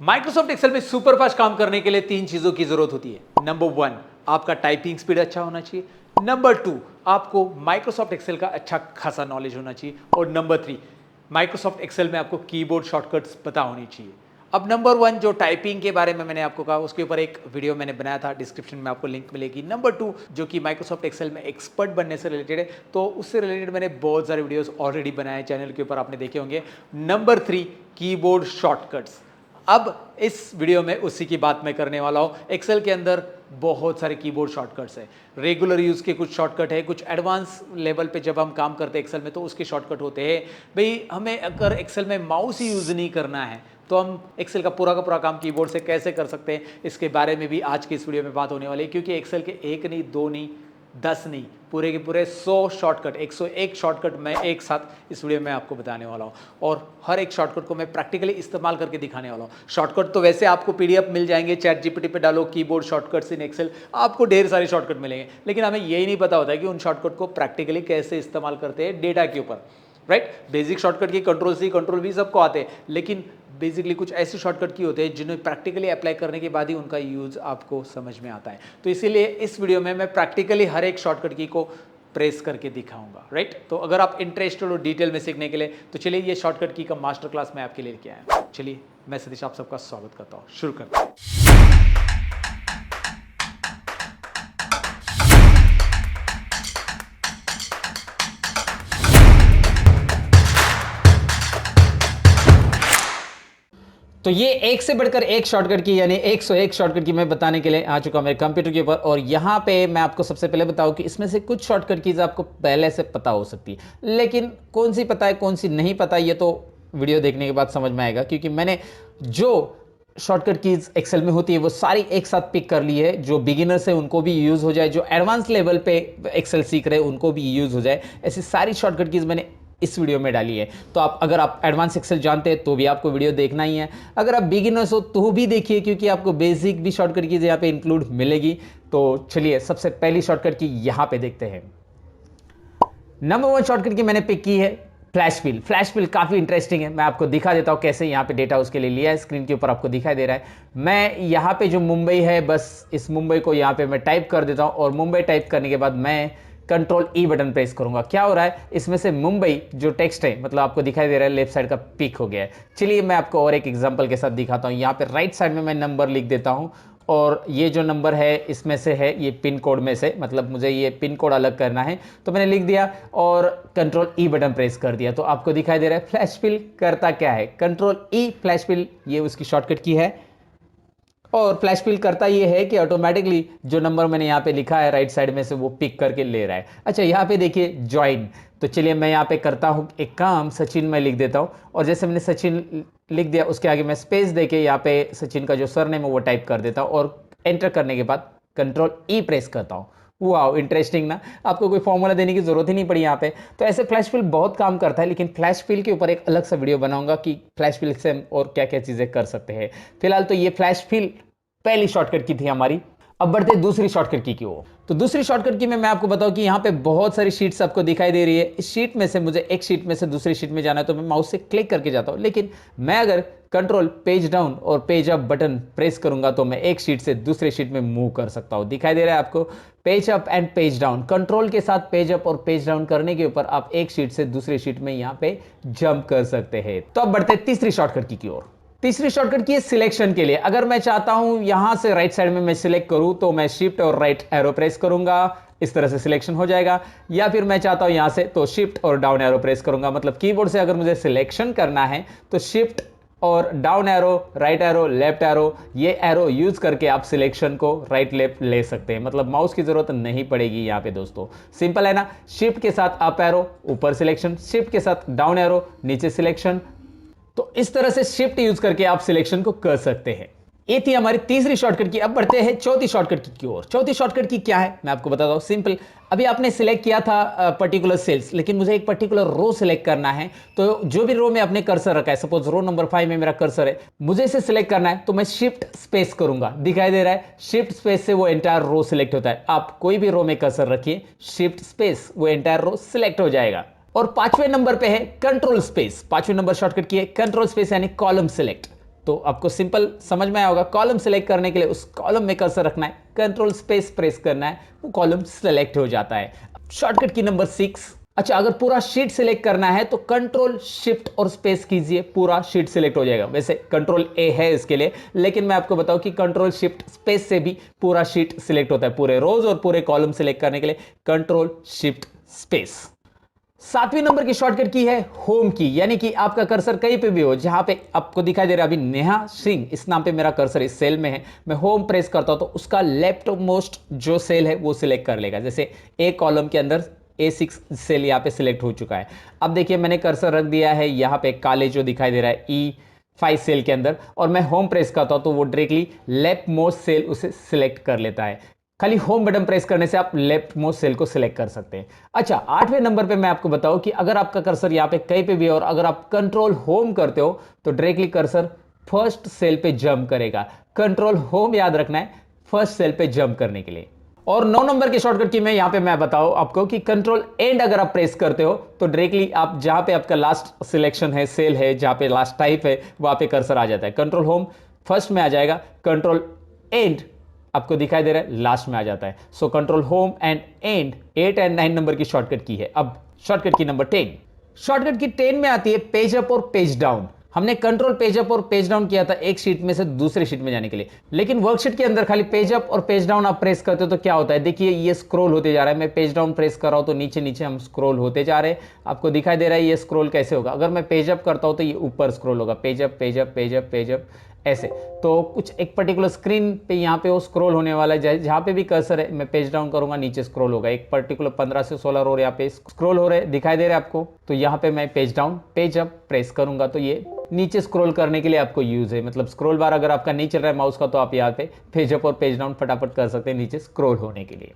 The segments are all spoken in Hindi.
माइक्रोसॉफ्ट एक्सेल में सुपरफास्ट काम करने के लिए तीन चीजों की जरूरत होती है। नंबर वन, आपका टाइपिंग स्पीड अच्छा होना चाहिए। नंबर टू, आपको माइक्रोसॉफ्ट एक्सेल का अच्छा खासा नॉलेज होना चाहिए। और नंबर थ्री, माइक्रोसॉफ्ट एक्सेल में आपको कीबोर्ड शॉर्टकट्स पता होनी चाहिए। अब नंबर वन जो टाइपिंग के बारे में मैंने आपको कहा, उसके ऊपर एक वीडियो मैंने बनाया था, डिस्क्रिप्शन में आपको लिंक मिलेगी। नंबर टू, जो कि माइक्रोसॉफ्ट एक्सेल में एक्सपर्ट बनने से रिलेटेड है, तो उससे रिलेटेड मैंने बहुत सारे वीडियोस ऑलरेडी बनाए चैनल के ऊपर, आपने देखे होंगे। Number three, keyboard shortcuts. अब इस वीडियो में उसी की बात मैं करने वाला हूं। एक्सेल के अंदर बहुत सारे कीबोर्ड शॉर्टकट्स हैं। रेगुलर यूज के कुछ शॉर्टकट है, कुछ एडवांस लेवल पे जब हम काम करते हैं एक्सेल में तो उसके शॉर्टकट होते हैं। भाई हमें अगर एक्सेल में माउस ही यूज नहीं करना है तो हम एक्सेल का पूरा काम कीबोर्ड से कैसे कर सकते हैं, इसके बारे में भी आज की इस वीडियो में बात होने वाली है। क्योंकि एक्सेल के एक नहीं, दो नहीं, 10 नहीं, पूरे के पूरे 100 शॉर्टकट, 101 शॉर्टकट मैं एक साथ इस वीडियो में आपको बताने वाला हूं। और हर एक शॉर्टकट को मैं प्रैक्टिकली इस्तेमाल करके दिखाने वाला हूं। शॉर्टकट तो वैसे आपको पीडीएफ मिल जाएंगे, चैट जीपीटी पे डालो कीबोर्ड शॉर्टकट्स इन एक्सेल, आपको ढेर सारे शॉर्टकट मिलेंगे। लेकिन हमें यही नहीं पता होता है कि उन शॉर्टकट को प्रैक्टिकली कैसे इस्तेमाल करते हैं डेटा के ऊपर, right. Basic shortcut key control C control we सबको आते हैं, लेकिन बेसिकली कुछ ऐसे शॉर्टकट की होते हैं जिन्हें प्रैक्टिकली अप्लाई करने के बाद ही उनका यूज आपको समझ में आता है। तो इसीलिए इस वीडियो में मैं प्रैक्टिकली हर एक शॉर्टकट की को प्रेस करके दिखाऊंगा, राइट। तो अगर आप इंटरेस्टेड हो डिटेल में सीखने के लिए तो चलिए ये शॉर्टकट की का मास्टर क्लास मैं आपके लिए लेके आया हूं। चलिए मैं सतीश आप सबका स्वागत करता हूं, शुरू करते हैं। तो ये एक से बढ़कर एक शॉर्टकट की यानी 101 शॉर्टकट की मैं बताने के लिए आ चुका हूं मेरे कंप्यूटर के ऊपर। और यहां पे मैं आपको सबसे पहले बताऊं कि इसमें से कुछ शॉर्टकट कीज आपको पहले से पता हो सकती है, लेकिन कौन सी पता है कौन सी नहीं पता ये तो वीडियो देखने के बाद समझ में आएगा। क्योंकि मैंने जो शॉर्टकट कीज एक्सेल में होती है वो सारी एक साथ पिक कर ली है, जो बिगिनर्स है उनको भी यूज हो जाए, जो एडवांस लेवल पे एक्सेल सीख रहे हैं उनको भी यूज हो जाए, ऐसी सारी शॉर्टकट कीज मैंने इस वीडियो में डाली है। तो अगर आप एडवांस एक्सेल जानते हैं तो भी आपको वीडियो देखना ही है, अगर आप बिगिनर्स हो तो भी देखिए, क्योंकि आपको बेसिक भी शॉर्टकट कीज यहाँ पे इंक्लूड मिलेगी। तो चलिए सबसे पहली शॉर्टकट की यहाँ पे देखते हैं। नंबर वन शॉर्टकट की मैंने पिक की है फ्लैश फिल। फ्लैश फिल काफी इंटरेस्टिंग है, मैं आपको दिखा देता हूं कैसे यहाँ पे डेटा उसके लिए लिया है। स्क्रीन के ऊपर आपको दिखाई दे रहा है। मैं यहाँ पे जो मुंबई है, बस इस मुंबई को यहाँ पे मैं टाइप कर देता हूं और मुंबई टाइप करने के बाद मैं कंट्रोल ई बटन प्रेस करूंगा। क्या हो रहा है, इसमें से मुंबई जो टेक्स्ट है मतलब आपको दिखाई दे रहा है लेफ्ट साइड का पिक हो गया है। चलिए मैं आपको और एक एग्जांपल के साथ दिखाता हूं। यहाँ पे राइट साइड में मैं नंबर लिख देता हूं और ये जो नंबर है इसमें से है ये पिन कोड में से, मतलब मुझे ये पिन कोड अलग करना है तो मैंने लिख दिया और कंट्रोल ई बटन प्रेस कर दिया। तो आपको दिखाई दे रहा है फ्लैश फिल करता क्या है, कंट्रोल ई फ्लैश फिल, ये उसकी शॉर्टकट की है। और फ्लैश फिल करता ये है कि ऑटोमेटिकली जो नंबर मैंने यहाँ पे लिखा है राइट साइड में से वो पिक करके ले रहा है। अच्छा यहाँ पे देखिए ज्वाइन, तो चलिए मैं यहाँ पे करता हूँ एक काम, सचिन मैं लिख देता हूँ और जैसे मैंने सचिन लिख दिया उसके आगे मैं स्पेस देके यहाँ पे सचिन का जो सरनेम है वो टाइप कर देता हूँ और एंटर करने के बाद कंट्रोल ई प्रेस करता हूँ। वाह इंटरेस्टिंग ना, आपको कोई फॉर्मूला देने की जरूरत ही नहीं पड़ी यहाँ पे। तो ऐसे फ्लैश फिल बहुत काम करता है, लेकिन फ्लैश फिल के ऊपर एक अलग सा वीडियो बनाऊंगा कि फ्लैश फिल से हम और क्या क्या चीजें कर सकते हैं। फिलहाल तो ये फ्लैश फिल पहली शॉर्टकट की थी हमारी। अब बढ़ते दूसरी शॉर्टकट की ओर। तो दूसरी शॉर्टकट की में मैं आपको बताऊं कि यहाँ पे बहुत सारी शीट्स आपको दिखाई दे रही है। इस शीट में से मुझे एक शीट में से दूसरी शीट में जाना है तो मैं माउस से क्लिक करके जाता हूं, लेकिन मैं अगर कंट्रोल पेज डाउन और पेज अप बटन प्रेस करूंगा तो मैं एक शीट से दूसरी शीट में मूव कर सकता हूं। दिखाई दे रहा है आपको page up and page down. Control के साथ पेज अप और पेज डाउन करने के ऊपर आप एक शीट से दूसरी शीट में यहाँ पे जंप कर सकते हैं। तो अब बढ़ते तीसरी शॉर्टकट की ओर। तीसरी शॉर्टकट की है सिलेक्शन के लिए। अगर मैं चाहता हूं यहां से राइट साइड में मैं सिलेक्ट करूं तो मैं शिफ्ट और राइट एरो प्रेस करूंगा, इस तरह से सिलेक्शन हो जाएगा। या फिर मैं चाहता हूं यहां से तो शिफ्ट और डाउन एरो प्रेस करूंगा, मतलब कीबोर्ड से अगर मुझे सिलेक्शन करना है तो शिफ्ट और down arrow, right arrow, left arrow, ये एरो यूज करके आप सिलेक्शन को राइट लेफ्ट ले सकते हैं। मतलब माउस की जरूरत नहीं पड़ेगी यहाँ पे दोस्तों, सिंपल है ना। शिफ्ट के साथ अप एरो ऊपर सिलेक्शन, शिफ्ट के साथ डाउन एरो नीचे सिलेक्शन। तो इस तरह से शिफ्ट यूज करके आप सिलेक्शन को कर सकते हैं। ये थी हमारी तीसरी शॉर्टकट की। अब बढ़ते हैं चौथी शॉर्टकट की ओर। चौथी शॉर्टकट की क्या है मैं आपको बताता हूं, सिंपल। अभी आपने सिलेक्ट किया था पर्टिकुलर सेल्स, लेकिन मुझे एक पर्टिकुलर रो सिलेक्ट करना है। तो जो भी रो में आपने कर्सर रखा है, सपोज रो नंबर 5 में मेरा कर्सर है, मुझे इसे सिलेक्ट करना है तो मैं शिफ्ट स्पेस करूंगा। दिखाई दे रहा है शिफ्ट स्पेस से वो एंटायर रो सिलेक्ट होता है। आप कोई भी रो में कर्सर रखिए, शिफ्ट स्पेस, वो एंटायर रो सिलेक्ट हो जाएगा। और पांचवें नंबर पे है कंट्रोल स्पेस। पांचवें नंबर शॉर्टकट की है कंट्रोल स्पेस यानी कॉलम सिलेक्ट। तो आपको सिंपल समझ में आया होगा, कॉलम सेलेक्ट करने के लिए उस कॉलम में कर्सर रखना है, कंट्रोल स्पेस प्रेस करना है, वो कॉलम सेलेक्ट हो जाता है। Shortcut key number 6। अच्छा, अगर पूरा शीट सिलेक्ट करना है तो कंट्रोल शिफ्ट और स्पेस कीजिए, पूरा शीट सिलेक्ट हो जाएगा। वैसे कंट्रोल ए है इसके लिए, लेकिन मैं आपको बताऊं कि कंट्रोल शिफ्ट स्पेस से भी पूरा शीट सिलेक्ट होता है। पूरे रोज और पूरे कॉलम सिलेक्ट करने के लिए कंट्रोल शिफ्ट स्पेस। 7वीं नंबर की शॉर्टकट की है होम की, यानी कि आपका कर्सर कहीं पे भी हो, जहां पे आपको दिखाई दे रहा है अभी नेहा सिंह इस नाम पे मेरा कर्सर इस सेल में है, मैं होम प्रेस करता हूं तो उसका लेफ्ट मोस्ट जो सेल है वो सिलेक्ट कर लेगा। जैसे ए कॉलम के अंदर A6 सेल यहाँ पे सिलेक्ट हो चुका है। अब देखिए मैंने कर्सर रख दिया है यहाँ पे काले जो दिखाई दे रहा है E5 सेल के अंदर, और मैं होम प्रेस करता हूं तो वो डायरेक्टली लेफ्ट मोस्ट सेल उसे सिलेक्ट कर लेता है। खाली होम बटन प्रेस करने से आप लेफ्ट मोस्ट सेल को सिलेक्ट कर सकते हैं। अच्छा, 8वें नंबर पे मैं आपको बताऊं कि अगर आपका कर्सर यहाँ पे कहीं पे भी है और अगर आप कंट्रोल होम करते हो तो डायरेक्टली कर्सर फर्स्ट सेल पे जंप करेगा। कंट्रोल होम याद रखना है फर्स्ट सेल पे जंप करने के लिए। और 9 नंबर की शॉर्टकट की मैं यहां पे मैं बताऊं आपको कि कंट्रोल एंड अगर आप प्रेस करते हो तो डायरेक्टली आप जहां पे आपका लास्ट सिलेक्शन है, सेल है, जहां पे लास्ट टाइप है, वहां पे कर्सर आ जाता है। कंट्रोल होम फर्स्ट में आ जाएगा, कंट्रोल एंड आपको दिखाई दे रहा है लास्ट में आ जाता है। So control home and and 8 and 9 number की शॉर्टकट की है। अब शॉर्टकट की नंबर 10। शॉर्टकट की 10 में आती है पेज अप और पेज डाउन। हमने कंट्रोल पेज अप और पेज डाउन किया था एक शीट में से दूसरे शीट में जाने के लिए, लेकिन वर्कशीट के अंदर खाली पेज अप और पेज डाउन आप प्रेस करते हो तो क्या होता है, देखिए ये स्क्रॉल होते जा रहा है। मैं पेज डाउन प्रेस कर रहा हूं तो नीचे नीचे हम स्क्रॉल होते जा रहे हैं। आपको दिखाई दे रहा है ये स्क्रॉल कैसे होगा। अगर मैं पेज अप करता हूं तो ये ऊपर स्क्रॉल होगा, page up page up page up page up ऐसे। तो कुछ एक पर्टिकुलर स्क्रीन पे यहाँ पे वो स्क्रॉल होने वाला है, जहाँ पे भी कर्सर है मैं पेज डाउन करूंगा नीचे स्क्रॉल होगा। एक पर्टिकुलर 15 से 16 रो यहाँ पे स्क्रॉल हो रहे दिखाई दे रहे हैं आपको, तो यहाँ पे मैं page down page up press करूंगा तो ये नीचे स्क्रॉल करने के लिए आपको यूज है। मतलब स्क्रॉल बार अगर आपका नहीं चल रहा है माउस का तो आप यहाँ पे पेज अप और पेज डाउन फटाफट कर सकते हैं नीचे स्क्रॉल होने के लिए।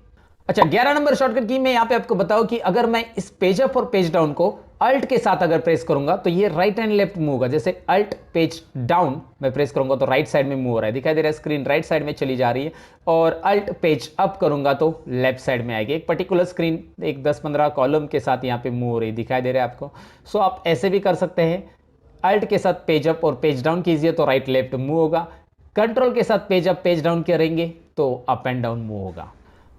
अच्छा, 11 नंबर शॉर्टकट की मैं यहाँ पे आपको बताऊं कि अगर मैं इस पेज अप और पेज डाउन को अल्ट के साथ अगर प्रेस करूंगा तो ये राइट एंड लेफ्ट मूव होगा। जैसे अल्ट पेज डाउन मैं प्रेस करूंगा तो राइट साइड में मूव हो रहा है, दिखाई दे रहा है स्क्रीन राइट साइड में चली जा रही है, और अल्ट पेज अप करूंगा तो लेफ्ट साइड में आएगी। एक पर्टिकुलर स्क्रीन एक 10-15 कॉलम के साथ यहाँ पे मूव हो रही दिखाई दे रहा है आपको। सो आप ऐसे भी कर सकते हैं, अल्ट के साथ पेज अप और पेज डाउन कीजिए तो राइट लेफ्ट मूव होगा, कंट्रोल के साथ पेज अप पेज डाउन करेंगे तो अप एंड डाउन मूव होगा।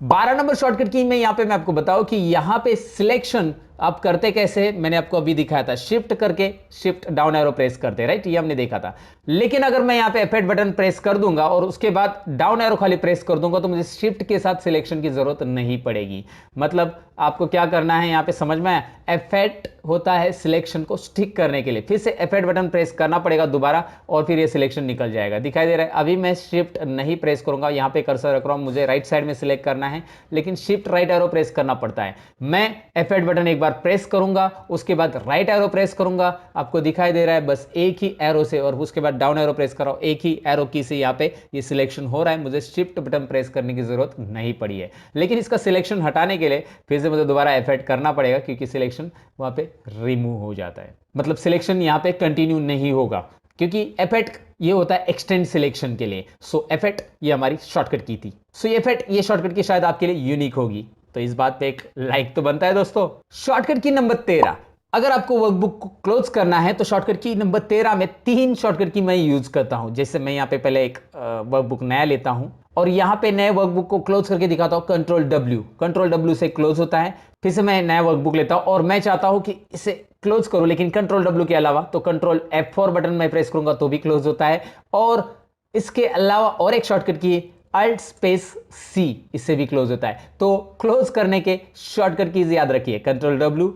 12 नंबर शॉर्टकट की मैं यहां पे मैं आपको बताऊं कि यहां पे सिलेक्शन आप करते कैसे, मैंने आपको अभी दिखाया था, शिफ्ट करके शिफ्ट डाउन एरो प्रेस करते, राइट, ये हमने देखा था। लेकिन अगर मैं यहां पे F8 बटन प्रेस कर दूंगा और उसके बाद डाउन एरो खाली प्रेस कर दूंगा तो मुझे शिफ्ट के साथ सिलेक्शन की जरूरत नहीं पड़ेगी। मतलब आपको क्या करना है यहां पे समझ में आया, F8 होता है सिलेक्शन को स्टिक करने के लिए, फिर से F8 बटन प्रेस करना पड़ेगा दोबारा और फिर ये सिलेक्शन निकल जाएगा। दिखाई दे रहा है अभी मैं शिफ्ट नहीं प्रेस करूंगा, यहां पे कर्सर रख रहा हूं, मुझे राइट साइड में सिलेक्ट करना है लेकिन शिफ्ट राइट एरो प्रेस करना पड़ता है। मैं F8 बटन एक बार प्रेस करूंगा उसके बाद राइट एरो प्रेस करूंगा, आपको दिखाई दे रहा है बस एक ही एरो से, और उसके बाद डाउन एरो प्रेस कर रहा हूं, एक ही एरो की से यहाँ पे ये सिलेक्शन हो रहा है, मुझे शिफ्ट बटन प्रेस करने की जरूरत नहीं पड़ी है। लेकिन इसका सिलेक्शन हटाने के लिए फिर से मुझे दोबारा F8 करना पड़ेगा क्योंकि सिलेक्शन वहां पे रिमूव हो जाता है, मतलब सिलेक्शन यहाँ पे कंटिन्यू नहीं होगा क्योंकि F8 ये होता है एक्सटेंड सिलेक्शन के लिए। सो F8 ये हमारी शॉर्टकट की थी। सो F8 ये शॉर्टकट की शायद आपके लिए यूनिक होगी, तो इस बात पे एक लाइक तो बनता है दोस्तों। शॉर्टकट की नंबर 13, अगर आपको वर्कबुक को क्लोज करना है तो शॉर्टकट की नंबर 13 में 3 शॉर्टकट की मैं यूज करता हूं। जैसे मैं यहाँ पे पहले एक वर्कबुक नया लेता हूं और यहाँ पे नए वर्कबुक को क्लोज करके दिखाता हूं, कंट्रोल W से क्लोज होता है। फिर से मैं नया वर्कबुक लेता हूं और मैं चाहता हूं कि इसे क्लोज करूं लेकिन कंट्रोल W के अलावा, तो कंट्रोल F4 बटन मैं प्रेस करूंगा तो भी क्लोज होता है। और इसके अलावा और एक शॉर्टकट की अल्ट स्पेस C, इससे भी क्लोज होता है। तो क्लोज करने के शॉर्टकट कीज याद रखिए, कंट्रोल W,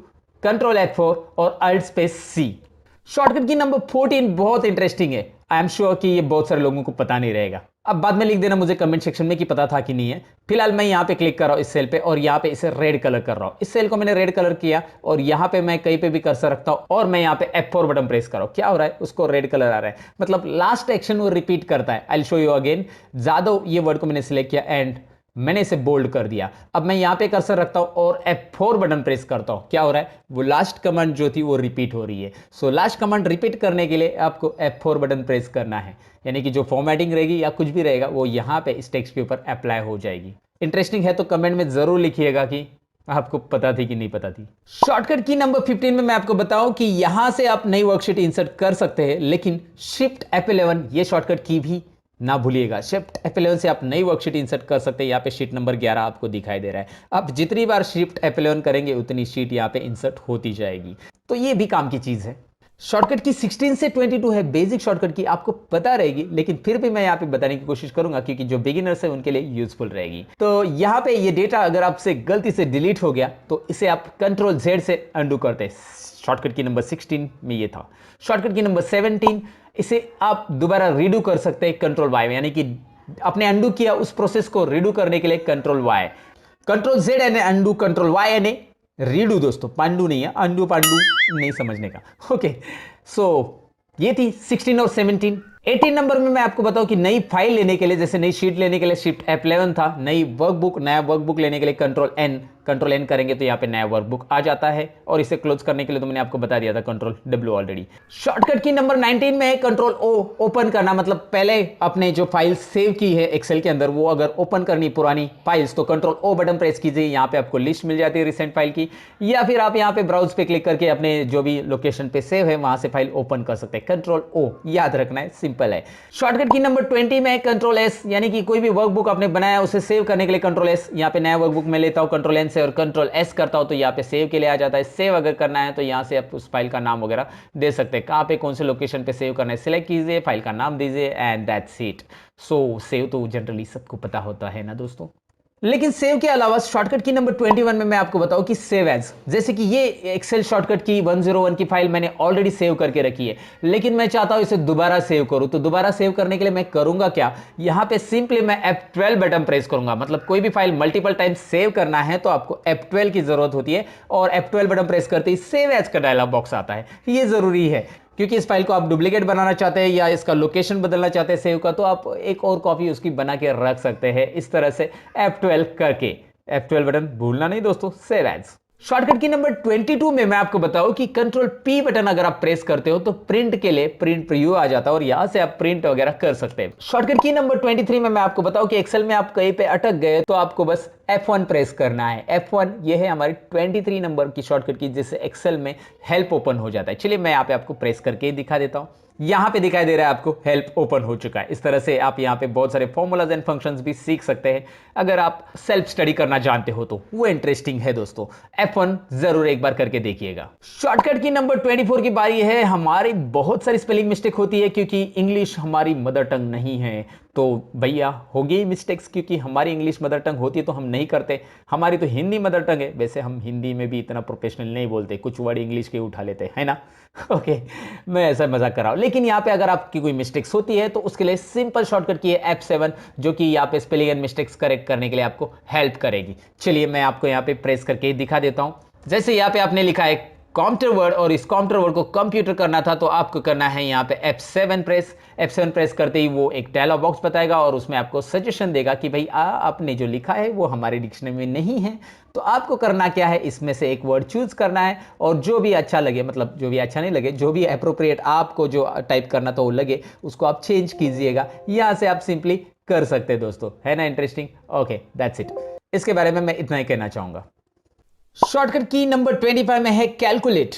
कंट्रोल F4 और alt space C। Shortcut key number 14 बहुत इंटरेस्टिंग है, आई एम श्योर कि ये बहुत सारे लोगों को पता नहीं रहेगा। अब बाद में लिख देना मुझे कमेंट सेक्शन में कि पता था कि नहीं है। फिलहाल मैं यहाँ पे क्लिक कर रहा हूँ इस सेल पे और यहाँ पे इसे रेड कलर कर रहा हूँ। इस सेल को मैंने रेड कलर किया और यहाँ पे मैं कहीं पे भी कर्सर रखता हूँ और मैं यहाँ पे F4 बटन प्रेस कर रहा हूँ, क्या हो रहा है, उसको रेड कलर आ रहा है, मतलब लास्ट एक्शन वो रिपीट करता है। I will show you again. Jadhav ये वर्ड को मैंने सिलेक्ट किया एंड मैंने इसे बोल्ड कर दिया। अब मैं यहां पे कर्सर रखता हूं और F4 बटन प्रेस करता हूं, क्या हो रहा है, वो लास्ट कमांड जो थी वो रिपीट हो रही है। सो लास्ट कमांड रिपीट करने के लिए आपको F4 बटन प्रेस करना है, यानी कि जो फॉर्मेटिंग रहेगी या कुछ भी रहेगा वो यहां पे इस टेक्स्ट के ऊपर अप्लाई हो जाएगी। इंटरेस्टिंग है तो कमेंट में जरूर लिखिएगा कि आपको पता थी कि नहीं पता थी? शॉर्टकट की नंबर 15 में मैं आपको बताऊं कि यहां से आप नई वर्कशीट इंसर्ट कर सकते हैं, लेकिन शिफ्ट F11 ये शॉर्टकट की भी ना भूलिएगा। शिफ्ट F11 से आप नई वर्कशीट इंसर्ट कर सकते हैं। यहाँ पे शीट नंबर 11 आपको दिखाई दे रहा है। आप जितनी बार शिफ्ट F11 करेंगे उतनी शीट यहाँ पे इंसर्ट होती जाएगी, तो ये भी काम की चीज है। शॉर्टकट की 16 से 22 है बेसिक शॉर्टकट की, आपको पता रहेगी, लेकिन फिर भी मैं यहाँ पे बताने की कोशिश करूंगा क्योंकि जो बिगिनर्स है उनके लिए यूजफुल रहेगी। तो यहाँ पे ये डेटा अगर आपसे गलती से डिलीट हो गया तो इसे आप कंट्रोल Z से अंडू करते हैं। शॉर्टकट की नंबर 16 में ये था। शॉर्टकट की नंबर 17, इसे आप दोबारा रीडू कर सकते हैं कंट्रोल Y, यानी कि आपने अंडू किया उस प्रोसेस को रीडू करने के लिए कंट्रोल Y। कंट्रोल Z यानी अंडू, कंट्रोल Y यानी रीडू दोस्तों, पांडू नहीं है, अंडू पांडू नहीं समझने का। ओके, सो ये थी 16 और 17। 18 नंबर में मैं आपको बताऊं कि नई फाइल लेने के लिए, जैसे नई शीट लेने के लिए शिफ्ट F11 था, नई वर्कबुक, नया वर्कबुक लेने के लिए कंट्रोल N करेंगे तो यहाँ पे नया वर्कबुक आ जाता है, और इसे क्लोज करने के लिए तो मैंने आपको बता दिया था control W already. Shortcut key number 19 में है कंट्रोल O, ओपन करना, मतलब पहले अपने जो फाइल सेव की है एक्सेल के अंदर वो अगर ओपन करनी पुरानी फाइल्स तो कंट्रोल O बटन प्रेस कीजिए। यहाँ पे आपको लिस्ट मिल जाती है रिसेंट फाइल की, या फिर आप यहाँ पे ब्राउज पे क्लिक करके अपने जो भी लोकेशन पे सेव है वहां से फाइल ओपन कर सकते हैं। कंट्रोल O याद रखना है, सिंपल है। शॉर्टकट की नंबर 20 में कंट्रोल S, यानी कि कोई भी वर्कबुक आपने बनाया उसे सेव करने के लिए कंट्रोल S। यहाँ पे नया वर्कबुक में लेता हूँ कंट्रोल N से और कंट्रोल S करता हूँ तो यहाँ पे सेव के लिए आ जाता है। सेव अगर करना है तो यहाँ से आप उस फाइल का नाम वगैरह दे सकते हैं, कहाँ पे कौन से लोकेशन पे सेव करना है सिलेक्ट कीजिए, फाइल का नाम दीजिए and that's it. So save तो जनरली सबको पता होता है ना दोस्तों। लेकिन सेव के अलावा शॉर्टकट की नंबर 21 में मैं आपको बताऊं कि सेव एज, जैसे कि ये एक्सेल शॉर्टकट की 101 की फाइल मैंने ऑलरेडी सेव करके रखी है, लेकिन मैं चाहता हूं इसे दोबारा सेव करूं। तो दोबारा सेव करने के लिए मैं करूंगा क्या, यहां पे सिंपली मैं F12 बटन प्रेस करूंगा। मतलब कोई भी फाइल मल्टीपल टाइम सेव करना है तो आपको F12 की जरूरत होती है, और F12 बटन प्रेस करते ही सेव एज का डायलॉग बॉक्स आता है। ये जरूरी है क्योंकि इस फाइल को आप डुप्लीकेट बनाना चाहते हैं या इसका लोकेशन बदलना चाहते हैं सेव का, तो आप एक और कॉपी उसकी बना के रख सकते हैं इस तरह से F12 करके। F12 बटन भूलना नहीं दोस्तों, save as. Shortcut key number 22 में मैं आपको बताऊं कि कंट्रोल P बटन अगर आप प्रेस करते हो तो प्रिंट के लिए प्रिंट प्रीव्यू आ जाता है और यहां से आप प्रिंट वगैरह कर सकते हैं। शॉर्टकट की नंबर 23 में मैं आपको बताऊं कि एक्सेल में आप कहीं पे अटक गए तो आपको बस F1 प्रेस करना है। F1 ये है हमारी 23 नंबर की शॉर्टकट की, जिससे एक्सेल में हेल्प ओपन हो जाता है। चलिए मैं यहाँ पे आपको प्रेस करके दिखा देता हूं। यहां पे दिखाई दे रहा है आपको हेल्प ओपन हो चुका है। इस तरह से आप यहां पे बहुत सारे फॉर्मूलाज एंड फंक्शंस भी सीख सकते हैं अगर आप सेल्फ स्टडी करना जानते हो तो वो इंटरेस्टिंग है दोस्तों। F1 जरूर एक बार करके देखिएगा। शॉर्टकट की नंबर 24 की बारी है। हमारी बहुत सारी स्पेलिंग मिस्टेक होती है क्योंकि इंग्लिश हमारी मदर टंग नहीं है, तो भैया होगी मिस्टेक्स, क्योंकि हमारी इंग्लिश मदर टंग होती है तो हम नहीं करते। हमारी तो हिंदी मदर टंग है, वैसे हम हिंदी में भी इतना प्रोफेशनल नहीं बोलते, कुछ वर्ड इंग्लिश के उठा लेते हैं ना। ओके, मैं ऐसा मजाक कर रहा हूं, लेकिन यहाँ पे अगर आपकी कोई मिस्टेक्स होती है तो उसके लिए सिंपल शॉर्टकट की है F7, जो कि यहाँ पे स्पेलिंग एंड मिस्टेक्स करेक्ट करने के लिए आपको हेल्प करेगी। चलिए मैं आपको यहाँ पे प्रेस करके दिखा देता हूं। जैसे यहाँ पे आपने लिखा है कंप्यूटर वर्ड और इस कंप्यूटर वर्ड को कंप्यूटर करना था तो आपको करना है यहाँ पे F7 प्रेस। F7 प्रेस करते ही वो एक डायलॉग बॉक्स बताएगा और उसमें आपको सजेशन देगा कि भाई आपने जो लिखा है वो हमारे डिक्शनरी में नहीं है, तो आपको करना क्या है, इसमें से एक वर्ड चूज करना है और जो भी अच्छा लगे, मतलब जो भी अच्छा नहीं लगे, जो भी अप्रोप्रिएट आपको जो टाइप करना था वो लगे उसको आप चेंज कीजिएगा। यहां से आप सिंपली कर सकते हैं दोस्तों, है ना इंटरेस्टिंग। ओके दैट्स इट, इसके बारे में मैं इतना ही कहना चाहूंगा। शॉर्टकट की नंबर 25 में है कैलकुलेट।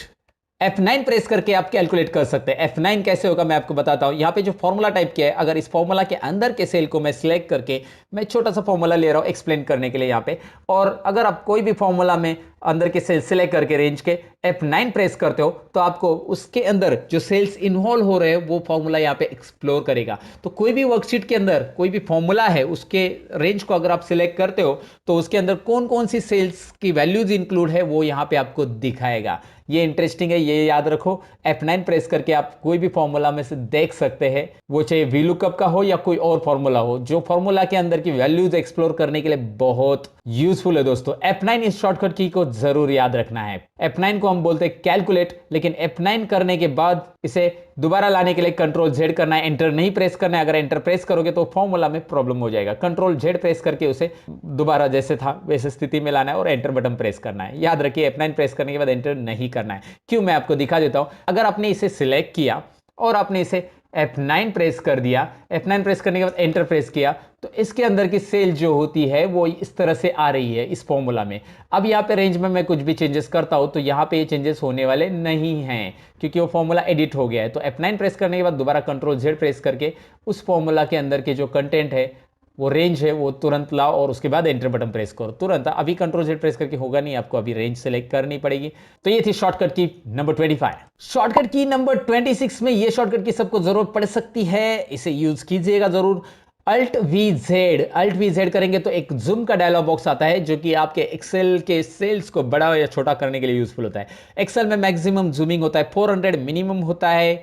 F9 प्रेस करके आप कैलकुलेट कर सकते हैं। F9 कैसे होगा मैं आपको बताता हूं। यहां पे जो फॉर्मूला टाइप किया है, अगर इस फॉर्मूला के अंदर के सेल को मैं सिलेक्ट करके मैं छोटा सा फॉर्मूला ले रहा हूं एक्सप्लेन करने के लिए यहां पे, और अगर आप कोई भी फॉर्मूला में अंदर के सेल सिलेक्ट करके रेंज के F9 प्रेस करते हो तो आपको उसके अंदर जो सेल्स इन्वॉल्व हो रहे हैं वो फॉर्मूला यहाँ पे एक्सप्लोर करेगा। तो कोई भी वर्कशीट के अंदर कोई भी फॉर्मूला है उसके रेंज को अगर आप सिलेक्ट करते हो तो उसके अंदर कौन कौन सी सेल्स की वैल्यूज इंक्लूड है वो यहाँ पे आपको दिखाएगा। ये इंटरेस्टिंग है, ये याद रखो। F9 प्रेस करके आप कोई भी फॉर्मूला में से देख सकते हैं, वो चाहे VLOOKUP का हो या कोई और फॉर्मूला हो, जो फॉर्मूला के अंदर की वैल्यूज एक्सप्लोर करने के लिए बहुत यूजफुल है दोस्तों। F9 इस शॉर्टकट की को जरूर याद रखना है। F9 को हम बोलते हैं कैलकुलेट, लेकिन F9 करने के बाद इसे दोबारा लाने के लिए कंट्रोल Z करना है, एंटर नहीं प्रेस करना है। अगर एंटर प्रेस करोगे तो फॉर्मूला में प्रॉब्लम हो जाएगा। कंट्रोल Z प्रेस करके उसे दोबारा जैसे था वैसे स्थिति में लाना है और एंटर बटन प्रेस करना है। याद रखिए F9 प्रेस करने के बाद एंटर नहीं करना है। क्यों, मैं आपको दिखा देता हूं। अगर आपने इसे सिलेक्ट किया और आपने इसे F9 प्रेस कर दिया, F9 प्रेस करने के बाद एंटर प्रेस किया, तो इसके अंदर की सेल जो होती है वो इस तरह से आ रही है इस फॉर्मूला में। अब यहाँ पे रेंज में मैं कुछ भी चेंजेस करता हूँ तो यहाँ पे ये चेंजेस होने वाले नहीं हैं, क्योंकि वो फॉर्मूला एडिट हो गया है। तो F9 प्रेस करने के बाद दोबारा कंट्रोल Z प्रेस करके उस फॉर्मूला के अंदर के जो कंटेंट है, वो रेंज है, वो तुरंत लाओ और उसके बाद एंटर बटन प्रेस करो तुरंत। अभी कंट्रोल Z प्रेस करके होगा नहीं, आपको अभी रेंज सेलेक्ट करनी पड़ेगी। तो ये थी shortcut key number 25। Shortcut key number 26 में, ये शॉर्टकट की सबको जरूरत पड़ सकती है, इसे यूज कीजिएगा जरूर। Alt V Z करेंगे तो एक जूम का डायलॉग बॉक्स आता है, जो कि आपके एक्सेल के सेल्स को बड़ा या छोटा करने के लिए यूजफुल होता है। एक्सेल में मैक्सिमम जूमिंग होता है 400, मिनिमम होता है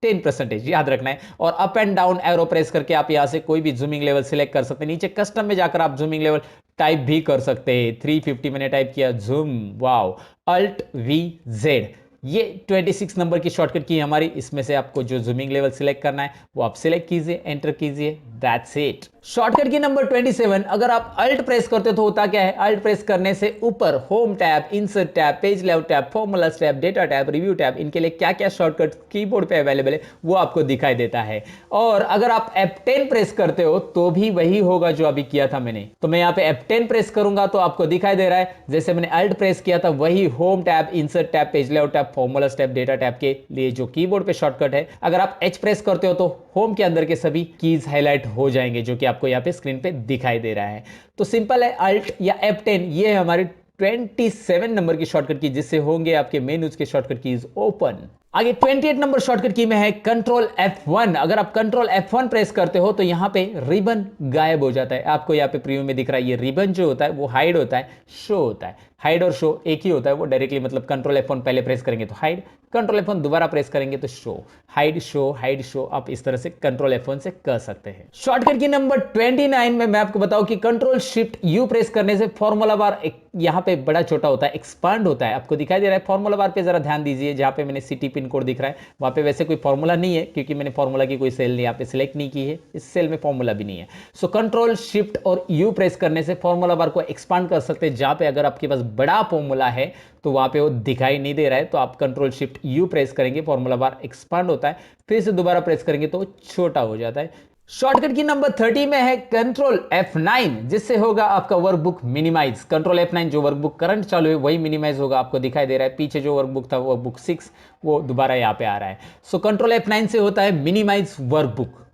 10%, याद रखना है। और up and down arrow press करके आप यहां से कोई भी जूमिंग लेवल सिलेक्ट कर सकते हैं। नीचे कस्टम में जाकर आप जूमिंग लेवल टाइप भी कर सकते हैं। 350 मैंने टाइप किया, zoom, wow, Alt V Z। ये 26 नंबर की शॉर्टकट की हमारी। इसमें से आपको जो जूमिंग लेवल सिलेक्ट करना है वो आप सिलेक्ट कीजिए, एंटर कीजिए, that's it. Shortcut key number 27, अगर आप अल्ट प्रेस करते हो तो होता क्या है, अल्ट प्रेस करने से ऊपर home tab, insert tab, page layout tab, formulas tab, data tab, review tab, इनके लिए क्या क्या शॉर्टकट कीबोर्ड पे अवेलेबल है वो आपको दिखाई देता है। और अगर आप F10 प्रेस करते हो तो भी वही होगा जो अभी किया था मैंने। तो मैं यहाँ पे F10 प्रेस करूंगा तो आपको दिखाई दे रहा है जैसे मैंने अल्ट प्रेस किया था, वही home tab, insert tab, page layout tab, formulas tab, data tab के लिए जो कीबोर्ड पे शॉर्टकट है। अगर आप H प्रेस करते हो तो होम के अंदर के सभी कीज हाईलाइट हो जाएंगे, जो कि आपको यहाँ पे स्क्रीन पे दिखाई दे रहा है। तो सिंपल है, अल्ट या F10, ये है हमारी 27 नंबर की शॉर्टकट की, जिससे होंगे आपके मेनूज के शॉर्टकट कीज ओपन। आगे 28 नंबर शॉर्टकट की में है कंट्रोल F1। अगर आप कंट्रोल F1 प्रेस करते हो तो यहां पे रिबन गायब हो जाता है। आपको यहाँ पे प्रीव्यू में दिख रहा है, ये रिबन जो होता है वो हाइड होता है, शो होता है। हाइड और शो एक ही होता है, वो डायरेक्टली मतलब कंट्रोल F1 पहले प्रेस करेंगे तो हाइड, कंट्रोल F1 दोबारा प्रेस करेंगे तो शो, हाइड शो, आप इस तरह से कंट्रोल F1 से कर सकते हैं। शॉर्टकट की नंबर 29 में मैं आपको बताऊं कि कंट्रोल शिफ्ट यू प्रेस करने से फॉर्मूला बार यहाँ पे बड़ा छोटा होता है, एक्सपांड होता है। आपको दिखाई दे रहा है फॉर्मूला बार पे जरा ध्यान दीजिए, जहां पे मैंने सिटी पिन कोड दिख रहा है वहां पे वैसे कोई फॉर्मूला नहीं है, क्योंकि मैंने फॉर्मूला की कोई सेल यहाँ पे सिलेक्ट नहीं की है, इस सेल में फॉर्मूला भी नहीं है। सो कंट्रोल शिफ्ट और यू प्रेस करने से फॉर्मूला बार को एक्सपांड कर सकते हैं। जहां पे अगर आपके पास बड़ा फॉर्मूला है तो वहां पे वो दिखाई नहीं दे रहा है, तो आप कंट्रोल शिफ्ट यू प्रेस करेंगे, फॉर्मूला बार एक्सपांड होता है, फिर से दोबारा प्रेस करेंगे तो छोटा हो जाता है। शॉर्टकट की नंबर 30 में है कंट्रोल F9, जिससे होगा आपका वर्कबुक मिनिमाइज। कंट्रोल F9, जो वर्कबुक करंट चालू है वही मिनिमाइज होगा, आपको दिखाई दे रहा है। पीछे जो वर्कबुक था वर्कबुक 6 वो दोबारा यहाँ पे आ रहा है। सो कंट्रोल F9 से होता है minimise workbook.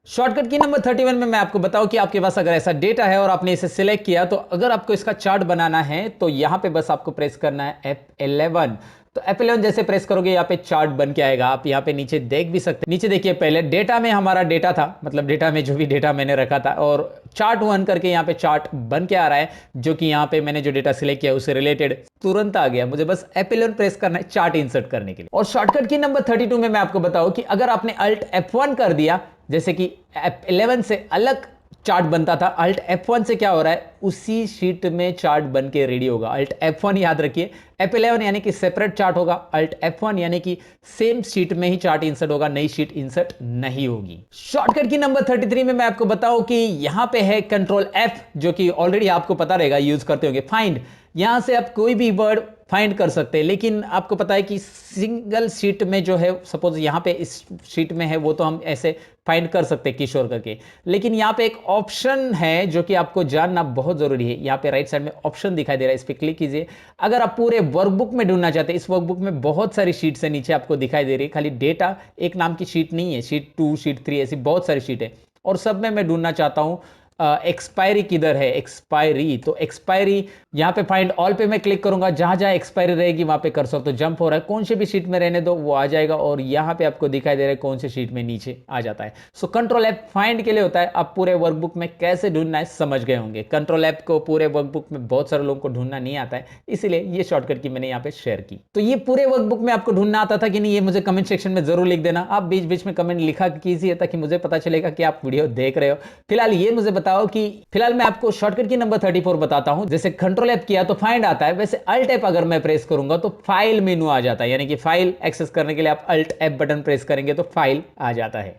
Shortcut key number 31 में मैं आपको बताऊं कि आपके पास अगर ऐसा डेटा है और आपने इसे सिलेक्ट किया, तो अगर आपको इसका चार्ट बनाना है तो यहां पे बस आपको प्रेस करना है F11। तो F11 जैसे प्रेस करोगे यहाँ पे चार्ट बन के आएगा। आप यहाँ पे नीचे देख भी सकते हैं, नीचे देखिए, पहले डेटा में हमारा डेटा था, मतलब डेटा में जो भी डेटा मैंने रखा था, और चार्ट 1 करके यहाँ पे चार्ट बन के आ रहा है, जो कि यहाँ पे मैंने जो डेटा सिलेक्ट किया उससे रिलेटेड तुरंत आ गया। मुझे बस F11 प्रेस करना है चार्ट इंसर्ट करने के लिए। और शॉर्टकट की नंबर 32 में मैं आपको बताऊं कि अगर आपने अल्ट F1 कर दिया, जैसे कि F11 से अलग चार्ट बनता था, अल्ट F1 से क्या हो रहा है, उसी शीट में चार्ट बन के रेडी होगा। अल्ट F1 याद रखिए, F11 यानी कि सेपरेट चार्ट होगा, अल्ट F1 यानी कि सेम शीट में ही चार्ट इंसर्ट होगा, नई शीट इंसर्ट नहीं होगी। शॉर्टकट की नंबर 33 में मैं आपको बताऊं कि यहां पे है कंट्रोल F, जो कि ऑलरेडी आपको पता रहेगा, यूज करते होंगे, फाइंड। यहां से आप कोई भी वर्ड फाइंड कर सकते हैं, लेकिन आपको पता है कि सिंगल शीट में जो है, सपोज यहाँ पे इस शीट में है, वो तो हम ऐसे फाइंड कर सकते हैं किशोर करके, लेकिन यहाँ पे एक ऑप्शन है जो कि आपको जानना बहुत जरूरी है। यहाँ पे राइट साइड में ऑप्शन दिखाई दे रहा है, इस पर क्लिक कीजिए। अगर आप पूरे वर्कबुक में ढूंढना चाहते हैं, इस वर्कबुक में बहुत सारी शीट्स है, नीचे आपको दिखाई दे रही है, खाली डेटा एक नाम की शीट नहीं है, शीट 2, शीट 3, ऐसी बहुत सारी शीट है, और सब में मैं ढूंढना चाहता हूँ एक्सपायरी किधर है, एक्सपायरी। तो एक्सपायरी यहाँ पे फाइंड ऑल पे मैं क्लिक करूंगा, जहां जहां एक्सपायरी रहेगी वहां पे कर्सर तो जंप हो रहा है, कौन सी भी शीट में रहने दो वो आ जाएगा, और यहाँ पे आपको दिखाई दे रहा है कौन सी शीट में नीचे आ जाता है। सो कंट्रोल F फाइंड के लिए होता है। आप पूरे वर्कबुक में कैसे ढूंढना है समझ गए होंगे। कंट्रोल F को पूरे वर्कबुक में बहुत सारे लोगों को ढूंढना नहीं आता है, इसीलिए ये शॉर्टकट की मैंने यहाँ पे शेयर की। तो ये पूरे वर्कबुक में आपको ढूंढना आता था कि नहीं, ये मुझे कमेंट सेक्शन में जरूर लिख देना। आप बीच बीच में कमेंट लिखा कीजिए ताकि मुझे पता चलेगा कि आप वीडियो देख रहे हो। फिलहाल ये मुझे बताओ कि फिलहाल मैं आपको शॉर्टकट की नंबर 34 बताता हूं। जैसे कंट्रोल F किया तो फाइंड आता है, वैसे अल्ट F अगर मैं प्रेस करूंगा तो फाइल मेनू आ जाता है, यानी कि फाइल एक्सेस करने के लिए आप अल्ट F बटन प्रेस करेंगे तो फाइल आ जाता है।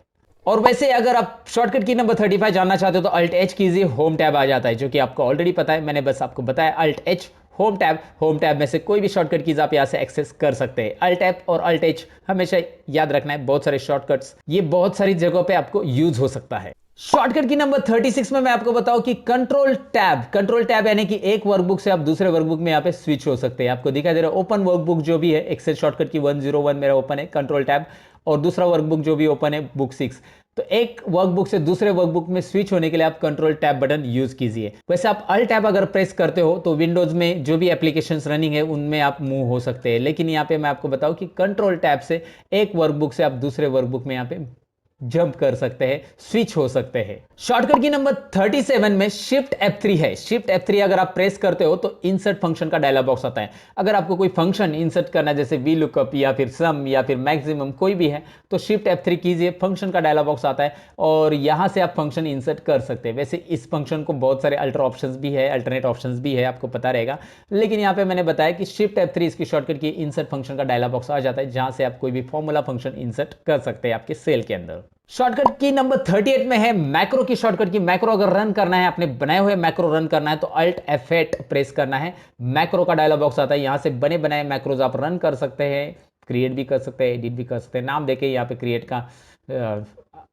और वैसे अगर आप शॉर्टकट की नंबर 35 जानना चाहते हो तो अल्ट H कीजिए, होम टैब आ जाता है, जो कि आपको ऑलरेडी पता है, मैंने बस आपको बताया अल्ट H होम टैब में से कोई भी शॉर्टकट कीज आप यहाँ से एक्सेस कर सकते हैं। अल्ट टैब और अल्ट एच हमेशा याद रखना है, बहुत सारे शॉर्टकट्स ये बहुत सारी जगहों पे आपको यूज हो सकता है। शॉर्टकट की नंबर 36 में मैं आपको बताऊं कि कंट्रोल टैब यानी कि एक वर्कबुक से आप दूसरे वर्कबुक में यहाँ पे स्विच हो सकते हैं। आपको दिखाई दे रहा है ओपन वर्कबुक जो भी है, एक्सेल शॉर्टकट की 101 मेरा ओपन है कंट्रोल टैब, और दूसरा वर्कबुक जो भी ओपन है बुक 6। तो एक वर्कबुक से दूसरे वर्कबुक में स्विच होने के लिए आप कंट्रोल टैब बटन यूज कीजिए। वैसे आप अल्ट टैब अगर प्रेस करते हो तो विंडोज में जो भी एप्लीकेशंस रनिंग है उनमें आप मूव हो सकते हैं, लेकिन यहाँ पे मैं आपको बताऊं कि कंट्रोल टैब से एक वर्कबुक से आप दूसरे वर्कबुक में यहाँ पे जंप कर सकते हैं, स्विच हो सकते हैं। शॉर्टकट की नंबर 37 में शिफ्ट F3 है। शिफ्ट F3 अगर आप प्रेस करते हो तो इंसर्ट फंक्शन का डायलॉग बॉक्स आता है। अगर आपको कोई फंक्शन इंसर्ट करना है जैसे वी लुकअप या फिर सम या फिर मैक्सिमम कोई भी है तो शिफ्ट F3 कीजिए, फंक्शन का डायलॉग बॉक्स आता है और यहां से आप फंक्शन इंसर्ट कर सकते हैं। वैसे इस फंक्शन को बहुत सारे अल्टरनेट ऑप्शंस भी है, आपको पता रहेगा, लेकिन यहाँ पे मैंने बताया कि शिफ्ट F3 इसकी शॉर्टकट की इंसर्ट फंक्शन का डायलॉग बॉक्स आ जाता है जहां से आप कोई भी फॉर्मूला फंक्शन इंसर्ट कर सकते हैं आपके सेल के अंदर। शॉर्टकट की नंबर 38 में है मैक्रो की शॉर्टकट की। मैक्रो अगर रन करना है, अपने बनाए हुए मैक्रो रन करना है तो अल्ट F8 प्रेस करना है। मैक्रो का डायलॉग बॉक्स आता है, यहां से बने बनाए मैक्रोज आप रन कर सकते हैं, क्रिएट भी कर सकते हैं, एडिट भी कर सकते हैं। नाम देके यहाँ पे क्रिएट का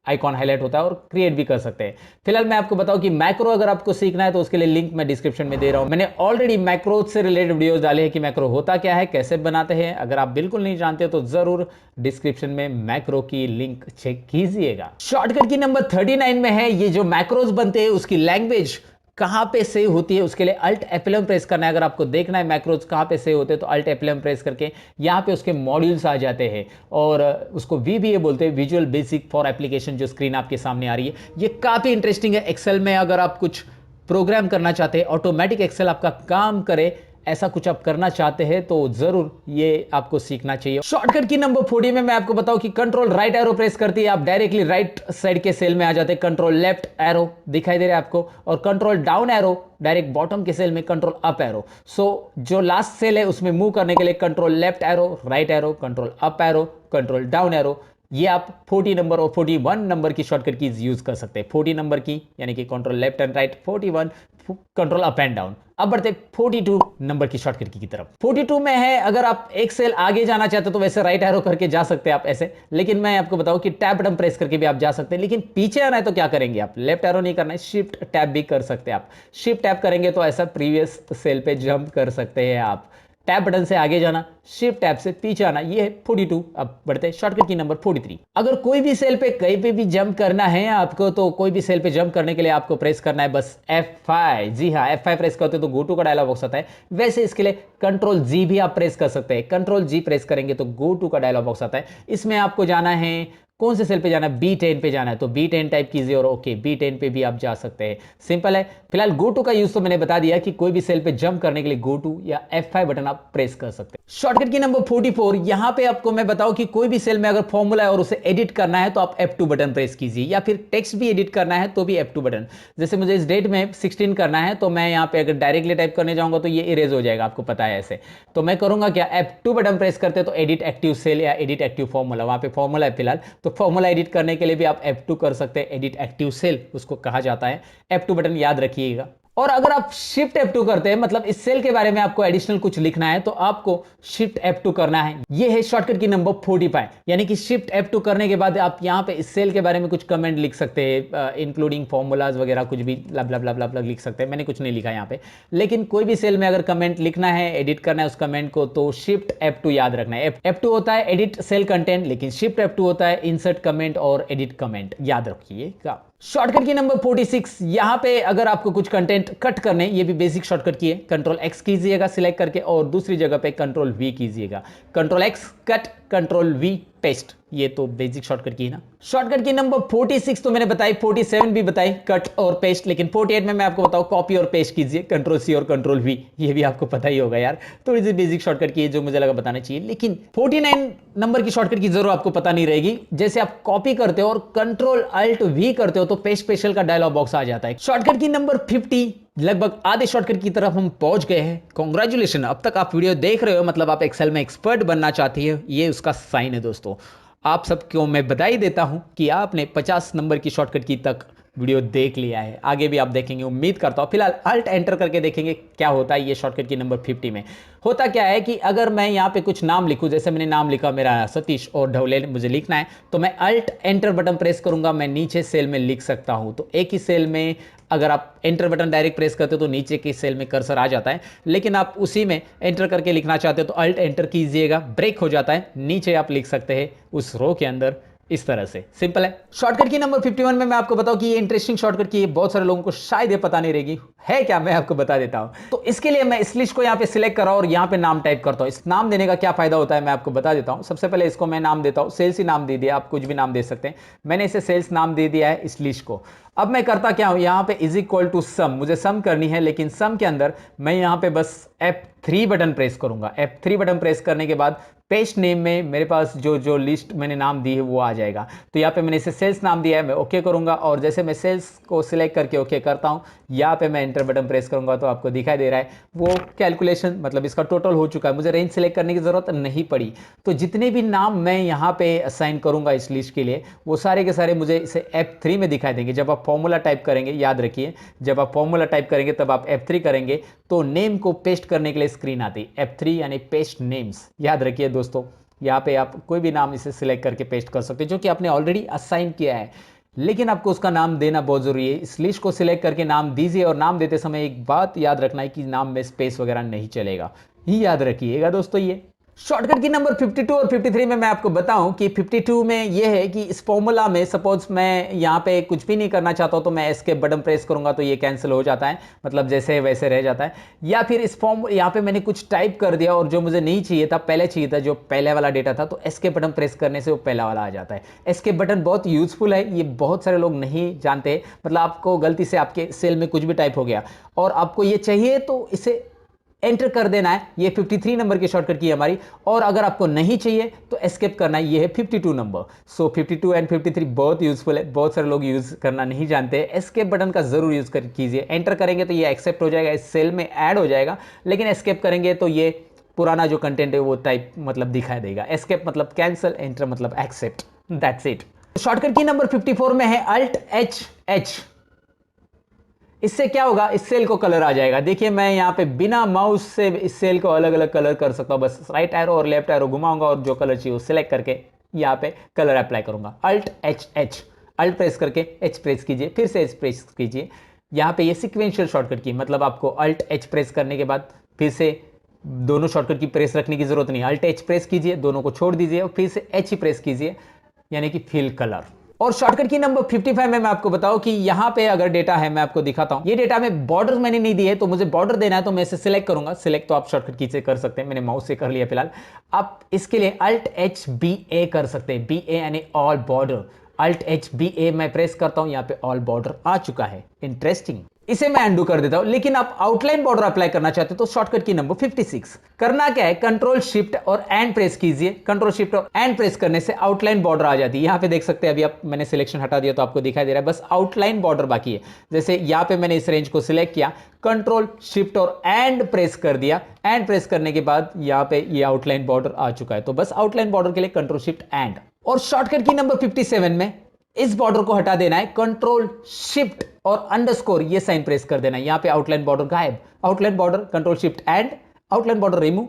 आइकॉन हाईलाइट होता है और क्रिएट भी कर सकते हैं। फिलहाल मैं आपको बताऊं कि मैक्रो अगर आपको सीखना है तो उसके लिए लिंक मैं डिस्क्रिप्शन में दे रहा हूं। मैंने ऑलरेडी मैक्रो से रिलेटेड वीडियोस डाले हैं कि मैक्रो होता क्या है, कैसे बनाते हैं। अगर आप बिल्कुल नहीं जानते तो जरूर डिस्क्रिप्शन में मैक्रो की लिंक चेक कीजिएगा। शॉर्टकट की नंबर 39 में है ये जो मैक्रोज बनते हैं उसकी लैंग्वेज कहां पे सेव होती है, उसके लिए अल्ट F11 प्रेस करना है। अगर आपको देखना है मैक्रोज कहां पे सेव होते हैं तो अल्ट F11 प्रेस करके यहां पे उसके मॉड्यूल्स आ जाते हैं और उसको VBA बोलते हैं, विजुअल बेसिक फॉर एप्लीकेशन, जो स्क्रीन आपके सामने आ रही है। ये काफी इंटरेस्टिंग है। एक्सेल में अगर आप कुछ प्रोग्राम करना चाहते हैं, ऑटोमेटिक एक्सेल आपका काम करे, ऐसा कुछ आप करना चाहते हैं तो जरूर ये आपको सीखना चाहिए। शॉर्टकट की नंबर 40 में मैं आपको बताऊं कि कंट्रोल राइट एरो प्रेस करते ही आप डायरेक्टली राइट साइड के सेल में आ जाते हैं। कंट्रोल लेफ्ट एरो दिखाई दे रहा है आपको, और control down arrow direct bottom के सेल में, कंट्रोल अप एरो। सो जो लास्ट सेल है उसमें मूव करने के लिए control left arrow, right arrow, control up arrow, control down arrow, ये आप 40 नंबर और 41 नंबर की शॉर्टकट कीज यूज कर सकते हैं। 40 नंबर की यानी कि control left and right, 41 control up and down. अब बढ़ते 42 नंबर की शॉर्टकट की तरफ। 42 में है अगर आप एक सेल आगे जाना चाहते हो तो वैसे राइट एरो करके जा सकते हैं आप ऐसे, लेकिन मैं आपको बताऊं कि टैब बटन प्रेस करके भी आप जा सकते हैं। लेकिन पीछे आना है तो क्या करेंगे आप, लेफ्ट एरो नहीं करना है, शिफ्ट टैब भी कर सकते हैं आप। शिफ्ट टैब करेंगे तो ऐसा प्रीवियस सेल पे जंप कर सकते हैं आप। टैब बटन से आगे जाना, शिफ्ट टैब से पीछे आना, ये है 42। अब बढ़ते हैं शॉर्टकट की नंबर 43। अगर कोई भी सेल पे कहीं पे भी जंप करना है आपको तो कोई भी सेल पे जंप करने के लिए आपको प्रेस करना है बस F5। जी हाँ, F5 प्रेस करते हो तो गो टू का डायलॉग बॉक्स आता है। वैसे इसके लिए कंट्रोल G भी आप प्रेस कर सकते हैं। कंट्रोल G प्रेस करेंगे तो गो टू का डायलॉग बॉक्स आता है। इसमें आपको जाना है, कौन से सेल पे जाना है, B10 पे जाना है तो B10 टाइप कीजिए और ओके, B10 पे भी आप जा सकते हैं। सिंपल है। फिलहाल गो टू का यूज तो मैंने बता दिया कि कोई भी सेल पे जंप करने के लिए गो टू या F5 बटन आप प्रेस कर सकते हैं। शॉर्टकट की नंबर 44, यहां पे आपको मैं बताऊं कि कोई भी सेल में अगर फॉर्मूला है और उसे एडिट करना है तो आप F2 बटन प्रेस कीजिए, या फिर टेक्स्ट भी एडिट करना है तो भी F2 बटन। जैसे मुझे इस डेट में 16 करना है तो मैं यहाँ पे अगर डायरेक्टली टाइप करने जाऊंगा तो ये इरेज हो जाएगा, आपको पता है ऐसे। तो मैं करूंगा क्या, F2 बटन प्रेस करते तो एडिट एक्टिव सेल या एडिट एक्टिव फॉर्मूला, वहां पे फॉर्मूला है फिलहाल, तो फॉर्मूला एडिट करने के लिए भी आप F2 कर सकते हैं। एडिट एक्टिव सेल उसको कहा जाता है। F2 बटन याद रखिएगा। और अगर आप शिफ्ट F2 करते हैं, मतलब इस सेल के बारे में आपको एडिशनल कुछ लिखना है तो आपको शिफ्ट F2 करना है। यह है शॉर्टकट की नंबर 45, यानी कि शिफ्ट F2 करने के बाद आप यहां पे इस सेल के बारे में कुछ कमेंट लिख सकते हैं, इंक्लूडिंग फॉर्मूलाज वगैरह, कुछ भी लब लिख सकते हैं। मैंने कुछ नहीं लिखा यहां पे, लेकिन कोई भी सेल में अगर कमेंट लिखना है, एडिट करना है उस कमेंट को, तो शिफ्ट F2 याद रखना है। F2 होता है एडिट सेल कंटेंट, लेकिन शिफ्ट F2 होता है इंसर्ट कमेंट और एडिट कमेंट, याद रखिएगा। शॉर्टकट की नंबर 46, यहां पे अगर आपको कुछ कंटेंट कट करने, ये भी बेसिक शॉर्टकट की है, कंट्रोल X कीजिएगा सिलेक्ट करके और दूसरी जगह पे कंट्रोल V कीजिएगा। Control X cut, control V paste, ये तो बेसिक शॉर्टकट की है ना। शॉर्टकट की नंबर 46 तो मैंने बताई, 47 भी बताई कट और पेस्ट, लेकिन 48 में मैं आपको बताऊं कॉपी और पेस्ट कीजिए, कंट्रोल C और कंट्रोल V, ये भी आपको पता ही होगा यार, थोड़ी सी बेसिक शॉर्टकट की है जो मुझे लगा बताना चाहिए। लेकिन 49 नंबर की शॉर्टकट की जरूर आपको पता नहीं रहेगी। जैसे आप कॉपी करते हो और कंट्रोल अल्ट V करते हो तो पेस्ट स्पेशल का डायलॉग बॉक्स आ जाता है। शॉर्टकट की नंबर 50, लगभग आधे शॉर्टकट की तरफ हम पहुंच गए हैं। कांग्रेचुलेशन, अब तक आप वीडियो देख रहे हो, मतलब आप एक्सेल में एक्सपर्ट बनना चाहती है, ये उसका साइन है दोस्तों। आप सबको मैं बधाई देता हूं कि आपने 50 नंबर की शॉर्टकट की तक वीडियो देख लिया है, आगे भी आप देखेंगे उम्मीद करता हूँ। फिलहाल अल्ट एंटर करके देखेंगे क्या होता है ये शॉर्टकट की नंबर 50 में। होता क्या है कि अगर मैं यहाँ पे कुछ नाम लिखूँ, जैसे मैंने नाम लिखा मेरा सतीश और ढवले मुझे लिखना है, तो मैं अल्ट एंटर बटन प्रेस करूंगा, मैं नीचे सेल में लिख सकता हूँ। तो एक ही सेल में अगर आप एंटर बटन डायरेक्ट प्रेस करते हो तो नीचे की सेल में कर्सर आ जाता है, लेकिन आप उसी में एंटर करके लिखना चाहते हो तो अल्ट एंटर कीजिएगा, ब्रेक हो जाता है, नीचे आप लिख सकते हैं उस रो के अंदर। इस तरह से सिंपल है। शॉर्टकट की नंबर 51 में मैं आपको बताऊं कि ये इंटरेस्टिंग शॉर्टकट की बहुत सारे लोगों को शायद ये पता नहीं रहेगी, है क्या, मैं आपको बता देता हूं। तो इसके लिए मैं इस लिस्ट को यहां पे सिलेक्ट कर रहा हूं और यहां पे नाम टाइप करता हूं। इस नाम देने का क्या फायदा होता है मैं आपको बता देता हूं। सबसे पहले इसको मैं नाम देता हूं, सेल्स ही नाम दे दिया, आप कुछ भी नाम दे सकते हैं। मैंने इसे सेल्स नाम दे दिया है इस लिस्ट को। अब मैं करता क्या हूं, यहां पे इज इक्वल टू सम, मुझे सम करनी है, लेकिन सम के अंदर मैं यहां पे बस F3 बटन प्रेस करूंगा। F3 बटन प्रेस करने के बाद पेस्ट नेम में मेरे पास जो लिस्ट मैंने नाम दी है वो आ जाएगा। तो यहाँ पे मैंने इसे सेल्स नाम दिया है, मैं ओके करूंगा और जैसे मैं सेल्स को सिलेक्ट करके ओके करता हूँ, यहाँ पे मैं एंटर बटन प्रेस करूंगा तो आपको दिखाई दे रहा है वो कैलकुलेशन, मतलब इसका टोटल हो चुका है, मुझे रेंज सिलेक्ट करने की जरूरत नहीं पड़ी। तो जितने भी नाम मैं यहाँ पे असाइन करूंगा इस लिस्ट के लिए, वो सारे के सारे मुझे इसे F3 में दिखाई देंगे। जब आप फॉर्मूला टाइप करेंगे, याद रखिए जब आप फॉर्मूला टाइप करेंगे तब आप F3 करेंगे तो नेम को पेस्ट करने के लिए स्क्रीन आती है F3 यानी पेस्ट नेम्स। याद रखिए दोस्तों, यहाँ पे आप कोई भी नाम इसे सिलेक्ट करके पेस्ट कर सकते हैं जो कि आपने ऑलरेडी असाइन किया है, लेकिन आपको उसका नाम देना बहुत जरूरी है। इस लिस्ट को सिलेक्ट करके नाम दीजिए और नाम देते समय एक बात याद रखना है कि नाम में स्पेस वगैरह नहीं चलेगा, ही याद रखिएगा दोस्तों। ये शॉर्टकट की नंबर 52 और 53 में मैं आपको बताऊं कि 52 में यह है कि इस फॉर्मूला में सपोज मैं यहां पे कुछ भी नहीं करना चाहता हूं तो मैं एस्केप बटन प्रेस करूंगा तो ये कैंसिल हो जाता है, मतलब जैसे वैसे रह जाता है। या फिर इस फॉर्म यहां पे मैंने कुछ टाइप कर दिया और जो मुझे नहीं चाहिए था, पहले चाहिए था जो पहले वाला डेटा था, तो एस्केप बटन प्रेस करने से वो पहला वाला आ जाता है। एस्केप बटन बहुत यूजफुल है, ये बहुत सारे लोग नहीं जानते। मतलब आपको गलती से आपके सेल में कुछ भी टाइप हो गया और आपको ये चाहिए तो इसे एंटर कर देना है, ये 53 नंबर की शॉर्टकट की है हमारी। और अगर आपको नहीं चाहिए तो एस्केप करना है, ये है 52 नंबर। सो 52 एंड 53 बहुत यूजफुल है, बहुत सारे लोग यूज करना नहीं जानते। एस्केप बटन का जरूर यूज कीजिए। एंटर करेंगे तो ये एक्सेप्ट हो जाएगा, इस सेल में ऐड हो जाएगा, लेकिन एस्केप करेंगे तो ये पुराना जो कंटेंट है वो टाइप मतलब दिखाई देगा। एस्केप मतलब कैंसिल, एंटर मतलब accept, that's it. Shortcut key number 54 में है अल्ट एच एच। इससे क्या होगा, इस सेल को कलर आ जाएगा। देखिए मैं यहाँ पे बिना माउस से इस सेल को अलग अलग कलर कर सकता हूँ, बस राइट एरो और लेफ्ट एरो घुमाऊंगा और जो कलर चाहिए वो सिलेक्ट करके यहाँ पे कलर अप्लाई करूंगा। Alt H H, Alt press करके एच प्रेस कीजिए, फिर से एच प्रेस कीजिए। यहाँ पे ये सिक्वेंशियल शॉर्टकट की, मतलब आपको अल्ट एच प्रेस करने के बाद फिर से दोनों शॉर्टकट की प्रेस रखने की जरूरत नहीं। अल्ट एच प्रेस कीजिए, दोनों को छोड़ दीजिए और फिर से एच ही प्रेस कीजिए, यानी कि फिल कलर। और शॉर्टकट की नंबर 55 में मैं आपको बताऊं कि यहां पे अगर डेटा है, मैं आपको दिखाता हूं। ये डेटा में बॉर्डर मैंने नहीं दी है, तो मुझे बॉर्डर देना है तो मैं इसे सिलेक्ट करूंगा। सिलेक्ट तो आप शॉर्टकट की से कर सकते हैं, मैंने माउस से कर लिया फिलहाल। आप इसके लिए अल्ट एच बी ए कर सकते हैं, बी ए यानी all border. Alt H B A मैं प्रेस करता हूं, यहां पे ऑल बॉर्डर आ चुका है। इंटरेस्टिंग, इसे मैं अंडू कर देता हूं। लेकिन आप आउटलाइन बॉर्डर अप्लाई करना चाहते हो तो शॉर्टकट की नंबर 56 करना क्या है, कंट्रोल शिफ्ट और एंड प्रेस कीजिए। कंट्रोल शिफ्ट और एंड प्रेस करने से आउटलाइन बॉर्डर आ जाती है। यहां पे देख सकते हैं, अभी आप मैंने सिलेक्शन हटा दिया तो आपको दिखाई दे रहा है बस आउटलाइन बॉर्डर बाकी है। जैसे यहां पे मैंने इस रेंज को सिलेक्ट किया, कंट्रोल शिफ्ट और एंड प्रेस कर दिया। एंड प्रेस करने के बाद यहां पे ये आउटलाइन बॉर्डर आ चुका है। तो बस आउटलाइन बॉर्डर के लिए कंट्रोल शिफ्ट एंड। और शॉर्टकट की नंबर 57 में इस बॉर्डर को हटा देना है, कंट्रोल शिफ्ट और अंडरस्कोर ये साइन प्रेस कर देना है। यहां पे आउटलाइन बॉर्डर गायब, outline border control shift and, outline border remove,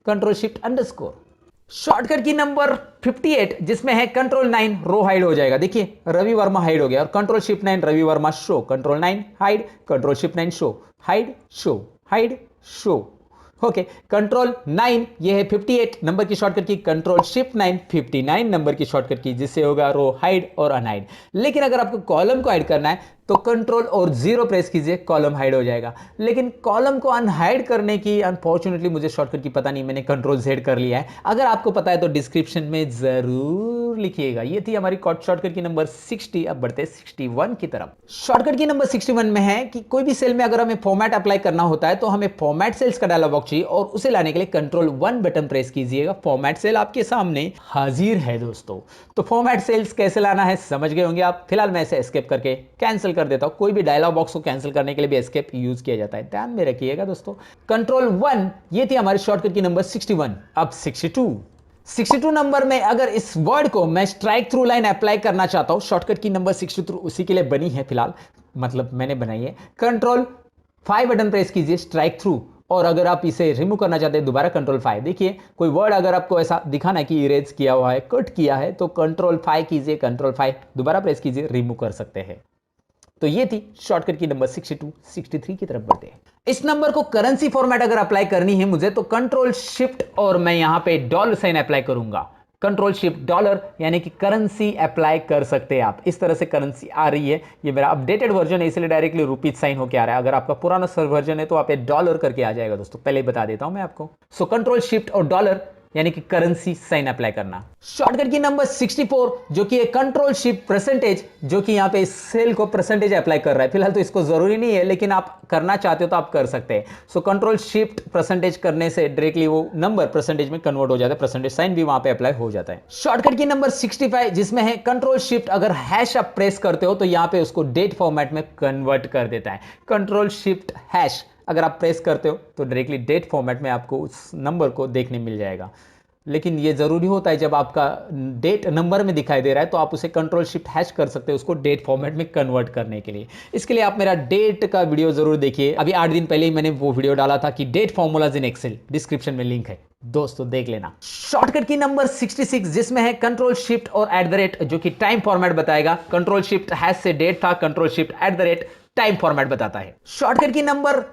control shift underscore. Shortcut key number 58 जिसमें है कंट्रोल 9 रो हाइड हो जाएगा। देखिए रवि वर्मा हाइड हो गया, और control shift 9 Ravi Verma show, control 9 hide, control shift 9 show, hide show, hide show. Okay, control 9 ये है 58 नंबर की shortcut key, control shift 9 59 number की शॉर्टकट की, जिससे होगा रो हाइड और अनहाइड। लेकिन अगर आपको कॉलम को हाइड करना है तो कंट्रोल और 0 प्रेस कीजिए, कॉलम हाइड हो जाएगा। लेकिन कॉलम को अनहाइड करने की अनफॉर्चुनेटली मुझे शॉर्टकट की पता नहीं, मैंने कंट्रोल Z कर लिया है। अगर आपको पता है तो डिस्क्रिप्शन में जरूर लिखिएगा। ये थी हमारी शॉर्टकट की नंबर 60। अब बढ़ते 61 की तरफ। शॉर्टकट की नंबर 61 में है कि कोई भी सेल में अगर हमें फॉर्मेट अप्लाई करना होता है तो हमें फॉर्मेट सेल्स का डायलॉग बॉक्स चाहिए, और उसे लाने के लिए कंट्रोल 1 बटन प्रेस कीजिएगा। फॉर्मेट सेल आपके सामने हाजिर है दोस्तों। तो फॉर्मेट सेल्स कैसे लाना है समझ गए होंगे आप। फिलहाल मैं इसे एस्केप करके कैंसिल कर देता हूं। कोई भी डायलॉग बॉक्स को कैंसिल करने के लिए भी एस्केप यूज किया जाता है, ध्यान में रखिएगा दोस्तों। कंट्रोल 1 ये थी हमारी शॉर्टकट की नंबर 61। अब 62। 62 नंबर में अगर इस वर्ड को मैं स्ट्राइक थ्रू लाइन अप्लाई करना चाहता हूं, शॉर्टकट की नंबर 62 उसी के लिए बनी है फिलहाल, मतलब मैंने बनाई है। कंट्रोल 5 बटन प्रेस कीजिए स्ट्राइक थ्रू, और अगर आप इसे रिमूव करना चाहते हैं दोबारा कंट्रोल 5। देखिए कोई वर्ड अगर आपको ऐसा दिखाना है कि इरेज किया हुआ है, कट किया है, तो कंट्रोल 5 कीजिए, कंट्रोल 5 दोबारा प्रेस कीजिए, रिमूव कर सकते हैं। तो ये थी शॉर्टकट की नंबर 62। 63 की तरफ बढ़ते हैं। इस नंबर को करेंसी फॉर्मेट अगर अप्लाई करनी है मुझे, तो कंट्रोल शिफ्ट और मैं यहां पे डॉलर साइन अप्लाई करूंगा। कंट्रोल शिफ्ट डॉलर यानी कि करेंसी अप्लाई कर सकते हैं आप। इस तरह से करेंसी आ रही है, ये मेरा अपडेटेड वर्जन है इसलिए डायरेक्टली रुपीज साइन होकर आ रहा है। अगर आपका पुराना वर्जन है तो आप डॉलर करके आ जाएगा दोस्तों, पहले ही बता देता हूं मैं आपको। सो कंट्रोल शिफ्ट और डॉलर यानी कि करेंसी साइन अप्लाई करना। शॉर्टकट की नंबर 64 जो कि कंट्रोल शिफ्ट परसेंटेज, जो कि यहां पे सेल को परसेंटेज अप्लाई कर रहा है। फिलहाल तो इसको जरूरी नहीं है, लेकिन आप करना चाहते हो तो आप कर सकते हैं। सो कंट्रोल शिफ्ट परसेंटेज करने से डायरेक्टली वो नंबर परसेंटेज में कन्वर्ट हो जाता है, परसेंटेज साइन भी वहां पे अप्लाई हो जाता है। शॉर्टकट की नंबर 65 जिसमें है कंट्रोल शिफ्ट, अगर हैश आप प्रेस करते हो तो यहां पे उसको डेट फॉर्मेट में कन्वर्ट कर देता है। कंट्रोल शिफ्ट हैश अगर आप प्रेस करते हो तो डायरेक्टली डेट फॉर्मेट में आपको उस नंबर को देखने मिल जाएगा। लेकिन ये जरूरी होता है जब आपका डेट नंबर में दिखाई दे रहा है तो आप उसे कंट्रोल शिफ्ट हैश कर सकते हो उसको डेट फॉर्मेट में कन्वर्ट करने के लिए। इसके लिए आप मेरा डेट का वीडियो जरूर देखिए, अभी 8 दिन पहले ही मैंने वो वीडियो डाला था कि date formulas in Excel, description में लिंक है दोस्तों, देख लेना। शॉर्टकट की नंबर 66 जिसमें है कंट्रोल शिफ्ट और @ जो कि टाइम फॉर्मेट बताएगा। कंट्रोल शिफ्ट हैश से डेट था, कंट्रोल शिफ्ट @ टाइम फॉर्मेट बताता है। शॉर्टकट की नंबर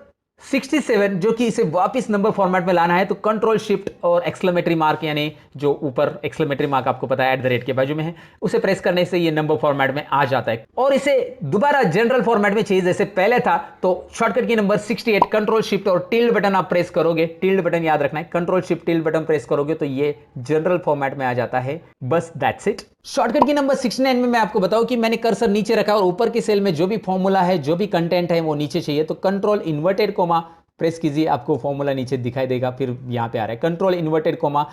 67 जो कि इसे वापस नंबर फॉर्मेट में लाना है, तो कंट्रोल शिफ्ट और एक्सक्लेमेटरी मार्क यानी जो ऊपर एक्सक्लेमेटरी मार्क आपको पता है @ के बाजू में है, उसे प्रेस करने से ये नंबर फॉर्मेट में आ जाता है। और इसे दोबारा जनरल फॉर्मेट में चाहिए जैसे पहले था, तो shortcut key number 68 control shift और टिल्ड बटन आप प्रेस करोगे, टिल्ड बटन याद रखना है, control shift tilde button press करोगे तो ये जनरल फॉर्मेट में आ जाता है। बस that's it. Shortcut key number 69 में मैं आपको बताऊं कि मैंने कर्सर नीचे रखा और ऊपर की सेल में जो भी फॉर्मूला है, जो भी कंटेंट है वो नीचे चाहिए, तो कंट्रोल इन्वर्टेड कोमा प्रेस कीजिए, आपको फॉर्मूला नीचे दिखाई देगा। फिर यहां पे आ रहा है control inverted comma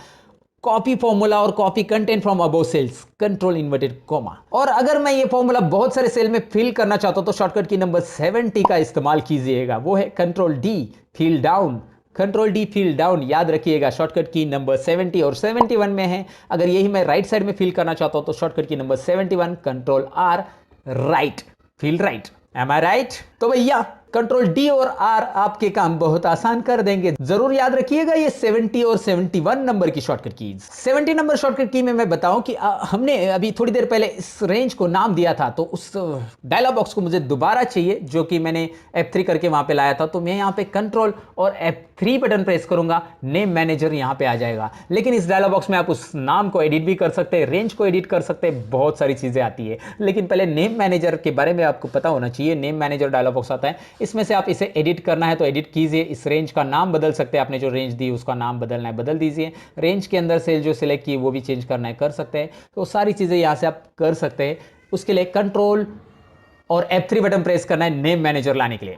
copy formula और copy content from above cells, control inverted comma. और अगर मैं ये फॉर्मूला बहुत सारे सेल में फिल करना चाहता हूं तो शॉर्टकट की नंबर 70 का इस्तेमाल कीजिएगा, वो है control D fill down. Control D fill down याद रखिएगा, शॉर्टकट की नंबर 70 और 71 में है। अगर यही मैं राइट साइड में फिल करना चाहता हूं तो shortcut key number 71 control R right fill right. Am I right? तो भैया कंट्रोल डी और आर आपके काम बहुत आसान कर देंगे। जरूर याद रखिएगा ये 70 और 71 नंबर की शॉर्टकट कीज। 70 नंबर शॉर्टकट की में मैं बताऊं कि हमने अभी थोड़ी देर पहले इस रेंज को नाम दिया था, तो उस डायलॉग बॉक्स को मुझे दोबारा चाहिए जो कि मैंने F3 करके वहां पे लाया था। तो मैं यहां पे कंट्रोल और F3 बटन प्रेस करूंगा, नेम मैनेजर यहां पे आ जाएगा। लेकिन इस डायलॉग बॉक्स में आप उस नाम को एडिट भी कर सकते हैं, रेंज को एडिट कर सकते हैं, बहुत सारी चीजें आती है। लेकिन पहले नेम मैनेजर के बारे में आपको पता होना चाहिए। नेम मैनेजर डायलॉग बॉक्स आता है, इसमें से आप इसे एडिट करना है तो एडिट कीजिए। इस रेंज का नाम बदल सकते हैं, आपने जो रेंज दी उसका नाम बदलना है बदल दीजिए। रेंज के अंदर सेल जो सिलेक्ट की वो भी चेंज करना है कर सकते हैं। तो सारी चीजें यहां से आप कर सकते हैं। उसके लिए कंट्रोल और F3 बटन प्रेस करना है नेम मैनेजर लाने के लिए।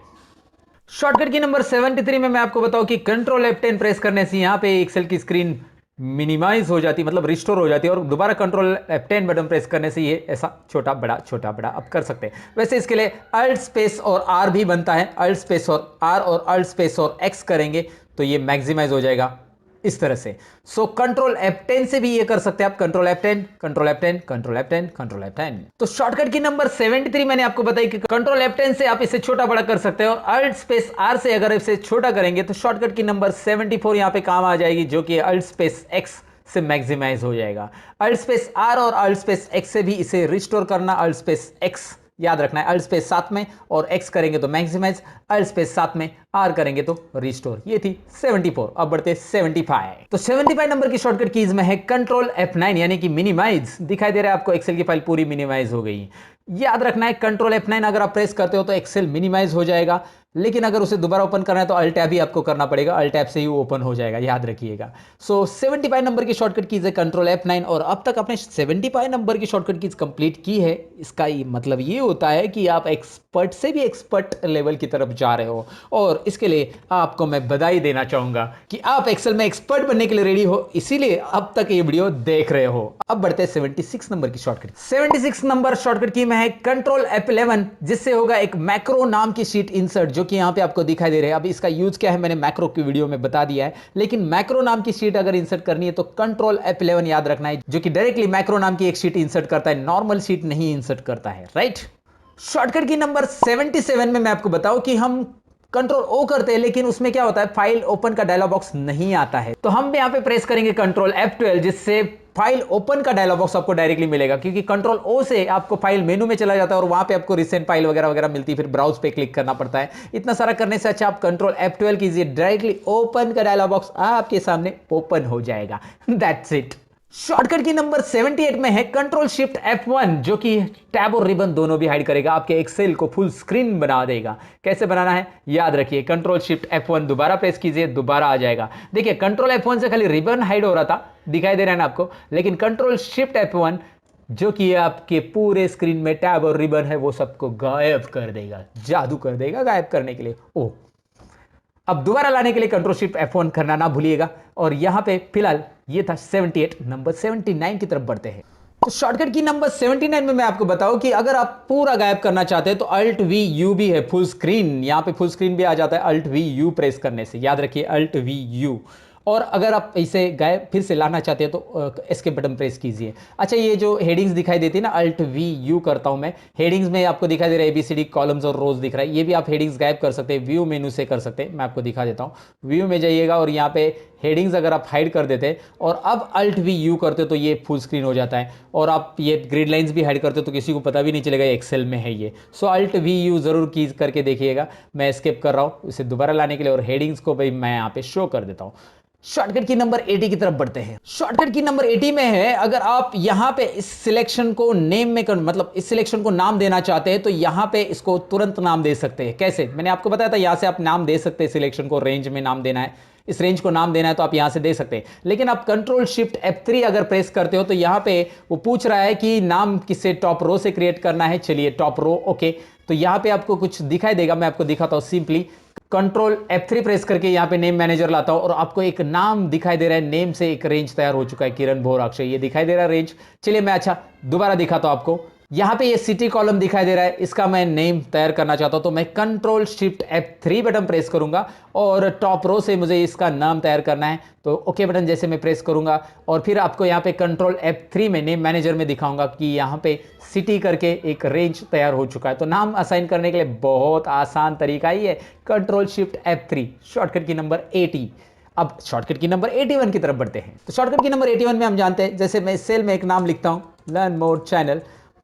शॉर्टकट की नंबर 73 में मैं आपको बताऊं कि कंट्रोल F10 प्रेस करने से यहां पे एक्सेल की स्क्रीन मिनिमाइज हो जाती, मतलब रिस्टोर हो जाती है, और दोबारा कंट्रोल F10 बटन प्रेस करने से ये ऐसा छोटा बड़ा आप कर सकते हैं। वैसे इसके लिए अल्ट स्पेस और आर भी बनता है, अल्ट स्पेस और आर और अल्ट स्पेस और एक्स करेंगे तो ये मैक्सिमाइज हो जाएगा इस तरह से। सो कंट्रोल F10 से भी ये कर सकते हैं आप, control F10 control F10 control F10 control F10। तो शॉर्टकट की नंबर 73 मैंने आपको बताई कि कंट्रोल F10 से आप इसे छोटा बड़ा कर सकते हैं, और अल्ट स्पेस आर से अगर इसे छोटा करेंगे तो शॉर्टकट की नंबर 74 यहां पे काम आ जाएगी, जो कि अल्ट स्पेस एक्स से मैक्सिमाइज हो जाएगा। अल्ट स्पेस आर और अल्ट स्पेस एक्स से भी इसे रिस्टोर करना, अल्ट स्पेस एक्स याद रखना है, अल्ट स्पेस साथ में और एक्स करेंगे तो मैक्सिमाइज, अल्ट स्पेस साथ में आर करेंगे तो रिस्टोर। ये थी 74। अब बढ़ते 75। तो 75 नंबर की शॉर्टकट कीज में है कंट्रोल F9 यानी कि मिनिमाइज। दिखाई दे रहा है आपको एक्सेल की फाइल पूरी मिनिमाइज हो गई। याद रखना है कंट्रोल F9 अगर आप प्रेस करते हो तो एक्सेल मिनिमाइज हो जाएगा, लेकिन अगर उसे दोबारा ओपन करना है तो अल्ट टैब ही आपको करना पड़ेगा, अल्ट टैब से ही ओपन हो जाएगा, याद रखिएगा। सो 75 नंबर की शॉर्टकट कीज है कंट्रोल F9। और अब तक आपने 75 नंबर की शॉर्टकट कीज कंप्लीट की है। इसका मतलब ये होता है कि आप एक्सपर्ट से भी एक्सपर्ट लेवल की तरफ जा रहे हो, और इसके लिए आपको मैं बधाई देना चाहूंगा कि आप एक्सेल में एक्सपर्ट बनने के लिए रेडी हो, इसीलिए अब तक ये वीडियो देख रहे हो। अब बढ़ते हैं 76 नंबर की शॉर्टकट। 76 नंबर शॉर्टकट की में में है कंट्रोल F11, जिससे होगा एक मैक्रो नाम की शीट इंसर्ट, जो कि यहां पे आपको दिखाई दे रहे हैं। अब इसका यूज क्या है मैंने मैक्रो की वीडियो में बता दिया है, लेकिन मैक्रो नाम की शीट अगर इंसर्ट करनी है तो कंट्रोल F11 याद रखना है, जो कि डायरेक्टली मैक्रो नाम की एक शीट इंसर्ट करता है, नॉर्मल शीट नहीं इंसर्ट करता है, राइट। शॉर्टकट की नंबर 77 में मैं आपको बताऊं कि हम कंट्रोल ओ करते हैं, लेकिन उसमें क्या होता है, फाइल ओपन का डायलॉग बॉक्स नहीं आता है। तो हम यहां पे प्रेस करेंगे कंट्रोल F12, जिससे फाइल ओपन का डायलॉग बॉक्स आपको डायरेक्टली मिलेगा, क्योंकि कंट्रोल ओ से आपको फाइल मेनू में चला जाता है और वहां पे आपको रिसेंट फाइल वगैरह वगैरह मिलती है, फिर ब्राउज पे क्लिक करना पड़ता है। इतना सारा करने से अच्छा आप कंट्रोल F12 कीजिए, डायरेक्टली ओपन का डायलॉग बॉक्स आपके सामने ओपन हो जाएगा। That's it. Shortcut key number 78 में है कंट्रोल शिफ्ट F1, जो कि टैब और रिबन दोनों भी हाइड करेगा, आपके एक्सेल को फुल स्क्रीन बना देगा। कैसे बनाना है याद रखिए, कंट्रोल शिफ्ट F1 दोबारा प्रेस कीजिए, दोबारा आ जाएगा। देखिए कंट्रोल F1 से खाली रिबन हाइड हो रहा था, दिखाई दे रहा है ना आपको, लेकिन कंट्रोल शिफ्ट F1 जो कि आपके पूरे स्क्रीन में टैब और रिबन है वो सबको गायब कर देगा, जादू कर देगा गायब करने के लिए। ओह, अब दोबारा लाने के लिए कंट्रोल शिफ्ट F1 करना ना भूलिएगा। और यहां पे फिलहाल ये था 78, नंबर 79 की तरफ बढ़ते हैं। तो शॉर्टकट की नंबर 79 में मैं आपको बताऊं कि अगर आप पूरा गायब करना चाहते हैं तो अल्ट वी यू भी है, फुल स्क्रीन, यहां पे फुल स्क्रीन भी आ जाता है अल्ट वी यू प्रेस करने से, याद रखिए अल्ट वी यू। और अगर आप इसे गायब फिर से लाना चाहते हैं तो एस्केप बटन प्रेस कीजिए। अच्छा, ये जो हेडिंग्स दिखाई देती है ना, अल्ट वी यू करता हूं मैं, हेडिंग्स में आपको दिखाई दे रहा है ABCD कॉलम्स और रोज दिख रहा है, ये भी आप हेडिंग्स गायब कर सकते हैं, व्यू मेनू से कर सकते हैं। मैं आपको दिखा देता हूं, व्यू में जाइएगा और यहाँ पे हेडिंग्स अगर आप हाइड कर देते और अब अल्ट वी यू करते तो ये फुल स्क्रीन हो जाता है। और आप ये ग्रिड लाइंस भी हाइड करते तो किसी को पता भी नहीं चलेगा एक्सेल में है ये। सो अल्ट वी यू जरूर कीज करके देखिएगा। मैं एस्केप कर रहा हूं इसे दोबारा लाने के लिए, और हेडिंग्स को भाई मैं यहाँ पे शो कर देता हूं। शॉर्टकट की नंबर 80 की तरफ बढ़ते हैं। शॉर्टकट की नंबर 80 में है, अगर आप यहां पे इस सिलेक्शन को नेम में मतलब इस सिलेक्शन को नाम देना चाहते हैं तो यहां पे इसको तुरंत नाम दे सकते हैं। कैसे, मैंने आपको बताया था, यहां से आप नाम दे सकते हैं, सिलेक्शन को रेंज में नाम देना है, इस रेंज को नाम देना है तो आप यहां से दे सकते हैं। लेकिन आप कंट्रोल शिफ्ट F3 अगर प्रेस करते हो तो यहां पे वो पूछ रहा है कि नाम किसे टॉप रो से क्रिएट करना है। चलिए टॉप रो, ओके। तो यहां पे आपको कुछ दिखाई देगा, मैं आपको दिखाता हूं। सिंपली कंट्रोल F3 प्रेस करके यहाँ पे नेम मैनेजर लाता हूं और आपको एक नाम दिखाई दे रहा है, नेम से एक रेंज तैयार हो चुका है, किरण भोर अक्षय, ये दिखाई दे रहा है रेंज। चलिए मैं अच्छा दोबारा दिखाता हूं आपको। यहां पे ये सिटी कॉलम दिखाई दे रहा है, इसका मैं नेम तैयार करना चाहता हूं तो मैं control shift F3 button press करूंगा और टॉप रो से मुझे इसका नाम तैयार करना है तो ओके बटन जैसे मैं प्रेस करूंगा और फिर आपको यहां पे कंट्रोल F3 में नेम मैनेजर में दिखाऊंगा कि यहां पे सिटी करके एक रेंज तैयार हो चुका है। तो नाम असाइन करने के लिए बहुत आसान तरीका ही है, control shift F3। Shortcut key number 80। अब शॉर्टकट की नंबर 81 की तरफ बढ़ते हैं। तो शॉर्टकट की नंबर 81 में हम जानते हैं, जैसे मैं सेल में एक नाम लिखता हूं, लर्न मोर चैनल,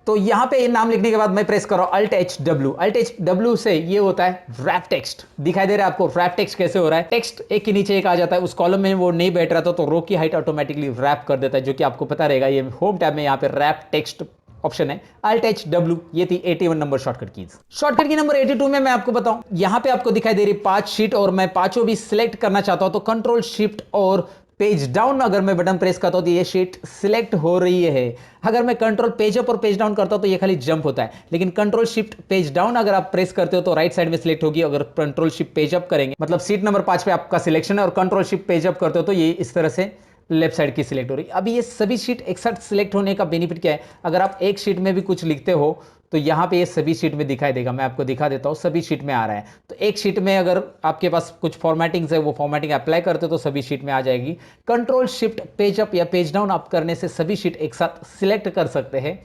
तो यहां पे नाम लिखने के बाद मैं प्रेस कर रहा हूं Alt H W. Alt H W से ये होता है रैप टेक्स्ट, दिखाई दे रहा है आपको रैप टेक्स्ट कैसे हो रहा है, टेक्स्ट एक के नीचे एक आ जाता है, उस कॉलम में वो नहीं बैठ रहा था तो रो की हाइट ऑटोमेटिकली रैप कर देता है, जो कि आपको पता रहेगा। ये होम टैब में यहाँ पे रैप टेक्स्ट ऑप्शन है, अल्ट एच डब्ल्यू। ये थी 81 number shortcut keys. Shortcut key number 82 में मैं आपको बताऊं, यहां पे आपको दिखाई दे रही 5 शीट और मैं पांचों भी सिलेक्ट करना चाहता हूं तो कंट्रोल शिफ्ट और पेज डाउन अगर मैं बटन प्रेस करता हूं तो ये शीट सिलेक्ट हो रही है। अगर मैं कंट्रोल पेज अप और पेज डाउन करता हूं तो ये खाली जंप होता है, लेकिन कंट्रोल शिफ्ट पेज डाउन अगर आप प्रेस करते हो तो राइट साइड में सिलेक्ट होगी। अगर कंट्रोल शिफ्ट पेज अप करेंगे, मतलब सीट नंबर 5 पे आपका सिलेक्शन है और कंट्रोल शिफ्ट पेज अप करते हो तो ये इस तरह से लेफ्ट साइड की सिलेक्ट हो रही है। अभी ये सभी शीट एक साथ सिलेक्ट होने का बेनिफिट क्या है, अगर आप एक शीट में भी कुछ लिखते हो तो यहां पे ये सभी शीट में दिखाई देगा। मैं आपको दिखा देता हूं, सभी शीट में आ रहा है। तो एक शीट में अगर आपके पास कुछ फॉर्मेटिंग्स है, वो फॉर्मेटिंग अप्लाई करते हो तो सभी शीट में आ जाएगी। कंट्रोल शिफ्ट पेज अप या पेज डाउन आप करने से सभी शीट एक साथ सिलेक्ट कर सकते हैं,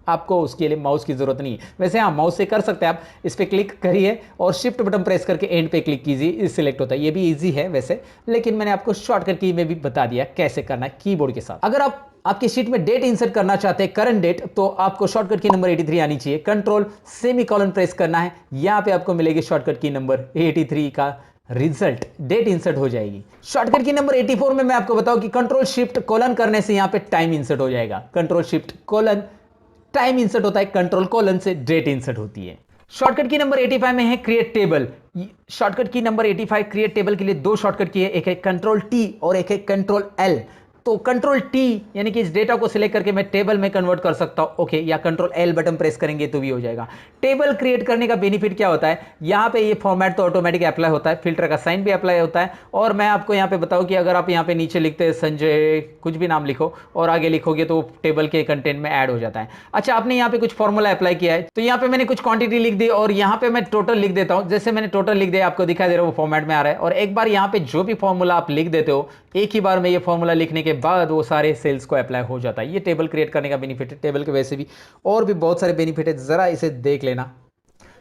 आपको उसके लिए माउस की जरूरत नहीं है। वैसे हाँ, माउस से कर सकते हैं आप, इस पे क्लिक करिए और शिफ्ट बटन प्रेस करके एंड पे क्लिक कीजिए, सिलेक्ट होता है। ये भी इजी है वैसे, लेकिन मैंने आपको शॉर्टकट की में भी बता दिया कैसे करना है कीबोर्ड के साथ। अगर आप आपकी शीट में डेट इंसर्ट करना चाहते हैं, करंट डेट, तो आपको शॉर्टकट की नंबर 83 आनी चाहिए। कंट्रोल सेमीकोलन प्रेस करना है, यहां पे आपको मिलेगी शॉर्टकट की नंबर 83 का रिजल्ट, डेट इंसर्ट हो जाएगी। शॉर्टकट की नंबर 84 में मैं आपको बताऊं कि कंट्रोल शिफ्ट कोलन करने से यहां पे टाइम इंसर्ट हो जाएगा। Control shift colon time insert होता है, कंट्रोल कोलन से डेट इंसर्ट होती है। शॉर्टकट की नंबर 85 में है create table. Shortcut key number 85 create table के लिए दो शॉर्टकट की है, एक है कंट्रोल टी और एक है कंट्रोल एल। तो कंट्रोल टी यानी कि इस डेटा को सिलेक्ट करके मैं टेबल में कन्वर्ट कर सकता हूं, ओके, या कंट्रोल एल बटन प्रेस करेंगे तो भी हो जाएगा। टेबल क्रिएट करने का बेनिफिट क्या होता है, यहां पे ये फॉर्मेट तो ऑटोमेटिक अप्लाई होता है, फिल्टर का साइन भी अप्लाई होता है। और मैं आपको यहां पे बताऊं कि अगर आप यहां पे नीचे लिखते हैं संजय कुछ भी नाम लिखो और आगे लिखोगे तो टेबल के कंटेंट में ऐड हो जाता है। अच्छा, आपने यहां पे कुछ फॉर्मूला अप्लाई किया है तो यहां पे मैंने कुछ क्वांटिटी लिख दी और यहां पे मैं टोटल लिख देता हूं। जैसे मैंने टोटल लिख दिया, आपको दिखाई दे रहा है वो फॉर्मेट में आ रहा है। और एक बार यहां पे जो भी फॉर्मूला आप लिख देते हो, एक ही बार में ये फॉर्मूला लिखने के बाद वो सारे सेल्स को अप्लाई हो जाता है। ये टेबल क्रिएट करने का बेनिफिट है। टेबल के वैसे भी और भी बहुत सारे बेनिफिट है, जरा इसे देख लेना।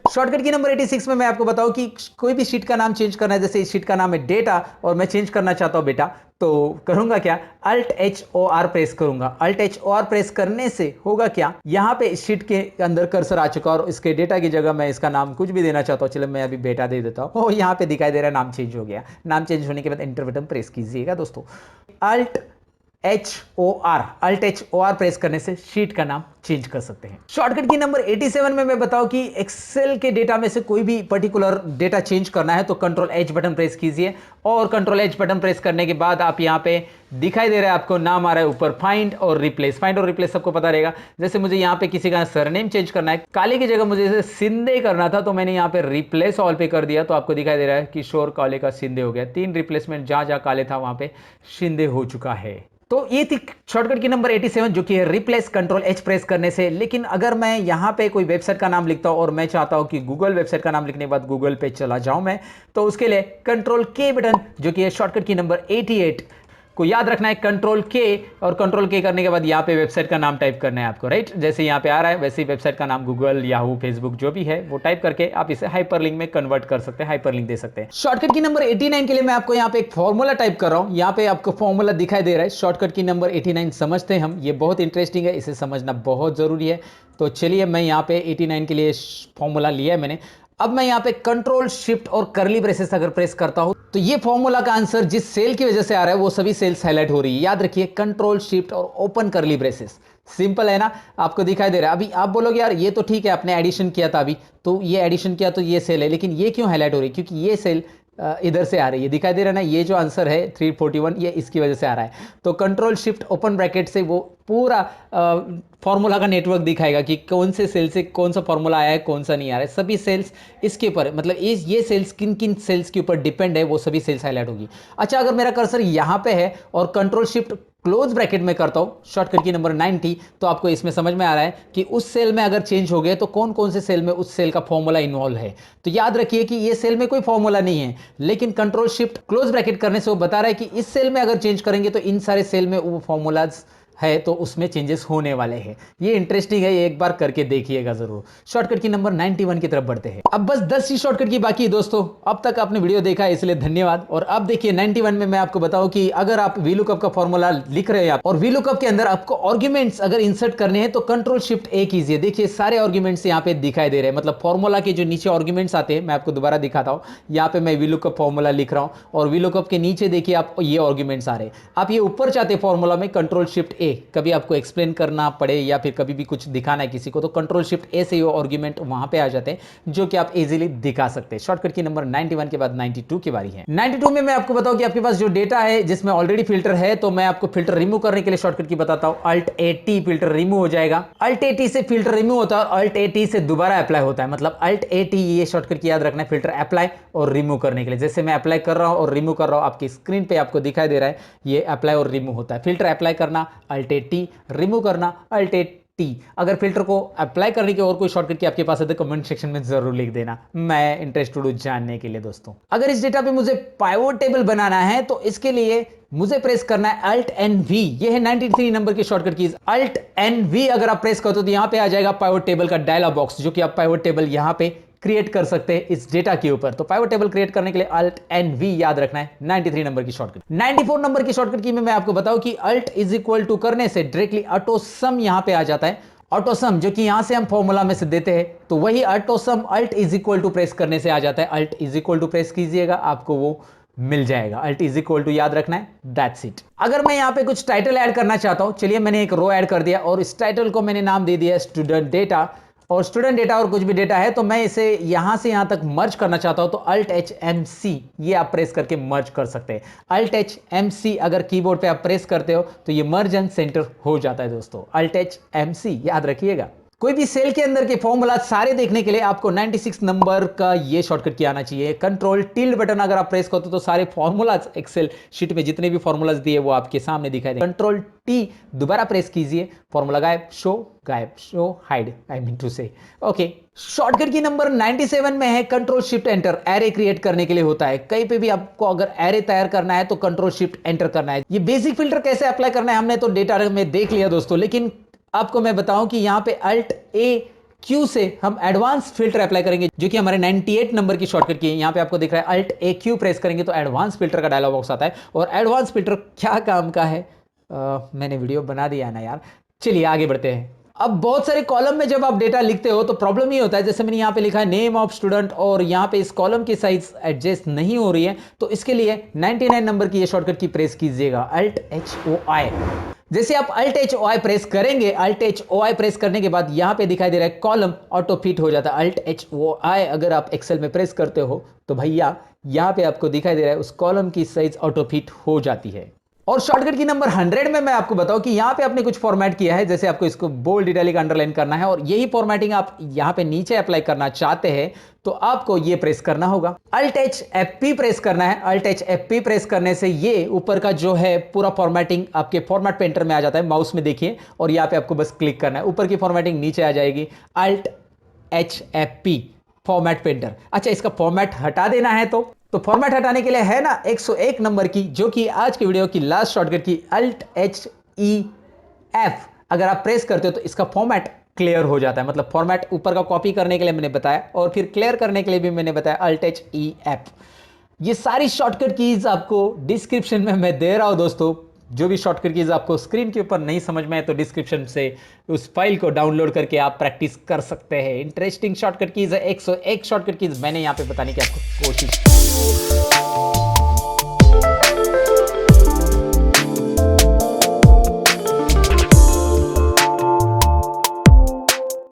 शॉर्टकट की नंबर 86 में मैं आपको बताऊं कि कोई भी शीट का नाम चेंज करना है, जैसे इस शीट का नाम है डेटा और मैं चेंज करना चाहता हूं बेटा, तो करूंगा क्या, alt H O R press करूंगा। Alt H O R press करने से होगा क्या, यहां पे इस शीट के अंदर कर्सर आ चुका और इसके डेटा की जगह मैं इसका नाम कुछ भी देना चाहता हूं। चलो मैं अभी बेटा दे देता हूं। और यहां पे दिखाई दे रहा है नाम चेंज हो गया। नाम चेंज होने के बाद एंटर बटन प्रेस कीजिएगा दोस्तों। Alt Alt H O R press करने से शीट का नाम चेंज कर सकते हैं। शॉर्टकट की नंबर 87 में मैं बताऊं कि एक्सेल के डेटा में से कोई भी पर्टिकुलर डेटा चेंज करना है तो कंट्रोल एच बटन प्रेस कीजिए और कंट्रोल एच बटन प्रेस करने के बाद आप यहां पे दिखाई दे रहा है, आपको नाम आ रहा है ऊपर फाइंड और रिप्लेस। फाइंड और रिप्लेस सबको पता रहेगा। जैसे मुझे यहां पे किसी का सरनेम चेंज करना है, काले की जगह मुझे इसे सिंधे करना था तो मैंने यहां पे रिप्लेस ऑल पे कर दिया, तो आपको दिखाई दे रहा है किशोर काले का सिंधे हो गया। 3 रिप्लेसमेंट जहां जहां काले था वहां पे शिंदे हो चुका है। तो ये थी शॉर्टकट की नंबर 87 जो कि है रिप्लेस कंट्रोल एच प्रेस करने से। लेकिन अगर मैं यहां पे कोई वेबसाइट का नाम लिखता हूं और मैं चाहता हूं कि गूगल वेबसाइट का नाम लिखने के बाद गूगल पे चला जाऊं मैं, तो उसके लिए कंट्रोल के बटन जो कि है शॉर्टकट की नंबर 88 को याद रखना है, कंट्रोल के, और कंट्रोल के करने के बाद यहाँ पे वेबसाइट का नाम टाइप करना है आपको, राइट। जैसे यहाँ पे आ रहा है वैसे ही वेबसाइट का नाम गूगल, याहू, फेसबुक जो भी है वो टाइप करके आप इसे हाइपरलिंक में कन्वर्ट कर सकते हैं, हाइपरलिंक दे सकते हैं। शॉर्टकट की नंबर 89 के लिए मैं आपको यहाँ पे एक फॉर्मूला टाइप कर रहा हूँ। यहाँ पे आपको फॉर्मूला दिखाई दे रहा है। शॉर्टकट की नंबर 89 समझते हैं हम, ये बहुत इंटरेस्टिंग है, इसे समझना बहुत जरूरी है। तो चलिए मैं यहाँ पे 89 के लिए फॉर्मूला लिया है मैंने। अब मैं यहाँ पे कंट्रोल शिफ्ट और करली ब्रेसेस अगर प्रेस करता हूं तो ये फॉर्मूला का आंसर जिस सेल की वजह से आ रहा है वो सभी सेल्स हाईलाइट हो रही है। याद रखिए कंट्रोल शिफ्ट और ओपन करली ब्रेसेस। सिंपल है ना, आपको दिखाई दे रहा है। अभी आप बोलोगे यार ये तो ठीक है, आपने एडिशन किया था अभी, तो ये एडिशन किया तो ये सेल है, लेकिन ये क्यों हाईलाइट हो रही है, क्योंकि ये सेल इधर से आ रही है, दिखाई दे रहा है ना। ये जो आंसर है 341 ये इसकी वजह से आ रहा है। तो कंट्रोल शिफ्ट ओपन ब्रैकेट से वो पूरा फॉर्मूला का नेटवर्क दिखाएगा कि कौन से सेल से कौन सा फॉर्मूला आया है, कौन सा नहीं आ रहा है। सभी सेल्स इसके ऊपर, मतलब ये सेल्स किन किन सेल्स के ऊपर डिपेंड है, वो सभी सेल्स हाईलाइट होगी। अच्छा, अगर मेरा कर्सर यहाँ पे है और कंट्रोल शिफ्ट क्लोज ब्रैकेट में करता हूं शॉर्टकट की नंबर 90, तो आपको इसमें समझ में आ रहा है कि उस सेल में अगर चेंज हो गए तो कौन कौन से सेल में उस सेल का फॉर्मूला इन्वॉल्व है। तो याद रखिए कि ये सेल में कोई फॉर्मूला नहीं है, लेकिन कंट्रोल शिफ्ट क्लोज ब्रैकेट करने से वो बता रहा है कि इस सेल में अगर चेंज करेंगे तो इन सारे सेल में वो फॉर्मूलाज है, तो उसमें चेंजेस होने वाले हैं। ये इंटरेस्टिंग है, ये एक बार करके देखिएगा जरूर। शॉर्टकट की नंबर 91 की तरफ बढ़ते हैं। अब बस 10 ही शॉर्टकट की बाकी है दोस्तों। अब तक आपने वीडियो देखा है इसलिए धन्यवाद। और अब देखिए 91 में मैं आपको बताऊं कि अगर आप वीलुकअप का फॉर्मूला लिख रहे हैं और वीलुकअप के अंदर आपको आर्गुमेंट्स अगर इंसर्ट करने हैं तो कंट्रोल शिफ्ट ए कीजिए। देखिए सारे आर्गुमेंट्स यहाँ पे दिखाई दे रहे हैं, मतलब फॉर्मूला के जो नीचे आर्गुमेंट्स आते हैं, मैं आपको दोबारा दिखाता हूँ। यहाँ पे मैं वीलुकअप फॉर्मूला लिख रहा हूँ और वीलुकअप के नीचे देखिए आप ये आर्गुमेंट्स आ रहे हैं। आप ये ऊपर चाहते फॉर्मूला में कंट्रोल शिफ्ट ए, कभी आपको एक्सप्लेन करना पड़े या फिर कभी भी कुछ दिखाना है किसी को, तो कंट्रोल शिफ्ट ए से ये आर्गुमेंट वहां पे आ जाते हैं जो कि आप इजीली दिखा सकते हैं। शॉर्टकट की नंबर 91 के बाद 92 की बारी है। 92 में मैं आपको बताऊं कि आपके पास जो डेटा है जिसमें ऑलरेडी फिल्टर है, तो मैं आपको फिल्टर रिमूव करने के लिए शॉर्टकट की बताता हूं। Alt A T, filter remove हो जाएगा। अल्ट ए टी से फिल्टर रिमूव होता है और अल्ट ए टी से दोबारा अप्लाई होता है, मतलब अल्ट ए टी, ये शॉर्टकट की याद रखना है फिल्टर अप्लाई और रिमूव करने के लिए। जैसे मैं अप्लाई कर रहा हूं और रिमूव कर रहा हूं, आपकी स्क्रीन पे आपको दिखाई दे रहा है ये अप्लाई और रिमूव होता है। फिल्टर अप्लाई करना अल्ट ए टी, रिमूव करना अल्ट ए टी। अगर फिल्टर को अप्लाई करने की और कोई शॉर्टकट की आपके पास है तो कमेंट सेक्शन में जरूर लिख देना, मैं इंटरेस्टेड हूं जानने के लिए दोस्तों। अगर इस डेटा पे मुझे पाइवोट टेबल बनाना है तो इसके लिए मुझे प्रेस करना है अल्ट एन वी। ये है 93 नंबर की shortcut keys. Alt N V अगर आप प्रेस करते हो तो यहां पे आ जाएगा पाइवोट टेबल का डायलॉग बॉक्स, जो कि आप पाइवोट टेबल यहां पे क्रिएट कर सकते हैं इस डेटा के ऊपर। तो पाइवोट टेबल क्रिएट करने के लिए अल्ट एन वी याद रखना है। 93 नंबर की शॉर्टकट। 94 नंबर की शॉर्टकट की में मैं आपको बताऊं कि अल्ट इज इक्वल टू करने से डायरेक्टली ऑटो सम यहां पे आ जाता है। ऑटो सम जो कि यहां से हम फॉर्मूला में से देते हैं, तो वही auto sum Alt is equal to press करने से आ जाता है। Alt is equal to press कीजिएगा, आपको वो मिल जाएगा। अल्ट इज इक्वल टू याद रखना है, दैट्स इट। अगर मैं यहां पे कुछ टाइटल ऐड करना चाहता हूं, चलिए मैंने एक रो ऐड कर दिया और इस टाइटल को मैंने नाम दे दिया स्टूडेंट डेटा और स्टूडेंट डेटा और कुछ भी डेटा है तो मैं इसे यहां से यहां तक मर्ज करना चाहता हूं तो Alt H M C ये आप प्रेस करके मर्ज कर सकते हैं। Alt H M C अगर कीबोर्ड पे आप प्रेस करते हो तो ये मर्ज एंड सेंटर हो जाता है दोस्तों। Alt H M C याद रखिएगा। कोई भी सेल के अंदर के फॉर्मूला सारे देखने के लिए आपको 96 नंबर का ये शॉर्टकट की आना चाहिए। कंट्रोल टिल्ड बटन अगर आप प्रेस करते हो तो सारे फॉर्मूलाज एक्सेल शीट में जितने भी फॉर्मूलाज दिए वो आपके सामने दिखाई दे। कंट्रोल टी दोबारा प्रेस कीजिए, फॉर्मूला गायब, show hide I mean two से। ओके, शॉर्टकट की नंबर 97 में है control shift enter. Array create करने के लिए होता है। कहीं पे भी आपको अगर एरे तैयार करना है तो कंट्रोल शिफ्ट एंटर करना है। ये बेसिक फिल्टर कैसे अप्लाई करना है हमने तो डेटा में देख लिया दोस्तों, लेकिन आपको मैं बताऊं कि यहां पे Alt A Q से हम एडवांस फिल्टर अप्लाई करेंगे जो कि हमारे 98 नंबर की शॉर्टकट की है। यहां पे आपको दिख रहा है Alt A Q प्रेस करेंगे तो एडवांस फिल्टर का डायलॉग बॉक्स आता है। और एडवांस फिल्टर क्या काम का है मैंने वीडियो बना दिया है ना यार। चलिए आगे बढ़ते हैं। अब बहुत सारे कॉलम में जब आप डेटा लिखते हो तो प्रॉब्लम ये होता है, जैसे मैंने यहाँ पे लिखा है नेम ऑफ स्टूडेंट और यहाँ पे इस कॉलम की साइज एडजस्ट नहीं हो रही है, तो इसके लिए 99 नंबर की ये शॉर्टकट की प्रेस कीजिएगा Alt H O I। जैसे आप Alt H O I press करेंगे, Alt H O I press करने के बाद यहाँ पे दिखाई दे रहा है कॉलम ऑटो फिट हो जाता है। Alt H O I अगर आप एक्सेल में प्रेस करते हो तो भैया यहाँ पे आपको दिखाई दे रहा है उस कॉलम की साइज ऑटो फिट हो जाती है। और शॉर्टकट की नंबर 100 में मैं आपको बताऊं कि यहां पे आपने कुछ फॉर्मेट किया है, जैसे आपको इसको बोल्ड, इटैलिक, अंडरलाइन करना है और यही फॉर्मेटिंग आप यहां पे नीचे अप्लाई करना चाहते हैं तो आपको ये प्रेस करना होगा। Alt H F P press करना है। Alt H F P press करने से ये ऊपर का जो है पूरा फॉर्मेटिंग आपके फॉर्मेट पेंटर में आ जाता है। माउस में देखिए और यहाँ पे आपको बस क्लिक करना है, ऊपर की फॉर्मेटिंग नीचे आ जाएगी। Alt H F P format painter. अच्छा, इसका फॉर्मेट हटा देना है तो फॉर्मेट हटाने के लिए है ना 101 नंबर की, जो कि आज के वीडियो की लास्ट शॉर्टकट की Alt H E F अगर आप प्रेस करते हो तो इसका फॉर्मेट क्लियर हो जाता है। मतलब फॉर्मेट ऊपर का कॉपी करने के लिए मैंने बताया और फिर क्लियर करने के लिए भी मैंने बताया Alt H E F। ये सारी शॉर्टकट कीज आपको डिस्क्रिप्शन में मैं दे रहा हूं दोस्तों। जो भी शॉर्टकट कीज आपको स्क्रीन के ऊपर नहीं समझ में आए तो डिस्क्रिप्शन से उस फाइल को डाउनलोड करके आप प्रैक्टिस कर सकते हैं। इंटरेस्टिंग शॉर्टकट कीज है, 101 शॉर्टकट कीज मैंने यहाँ पे बताने की आपको कोशिश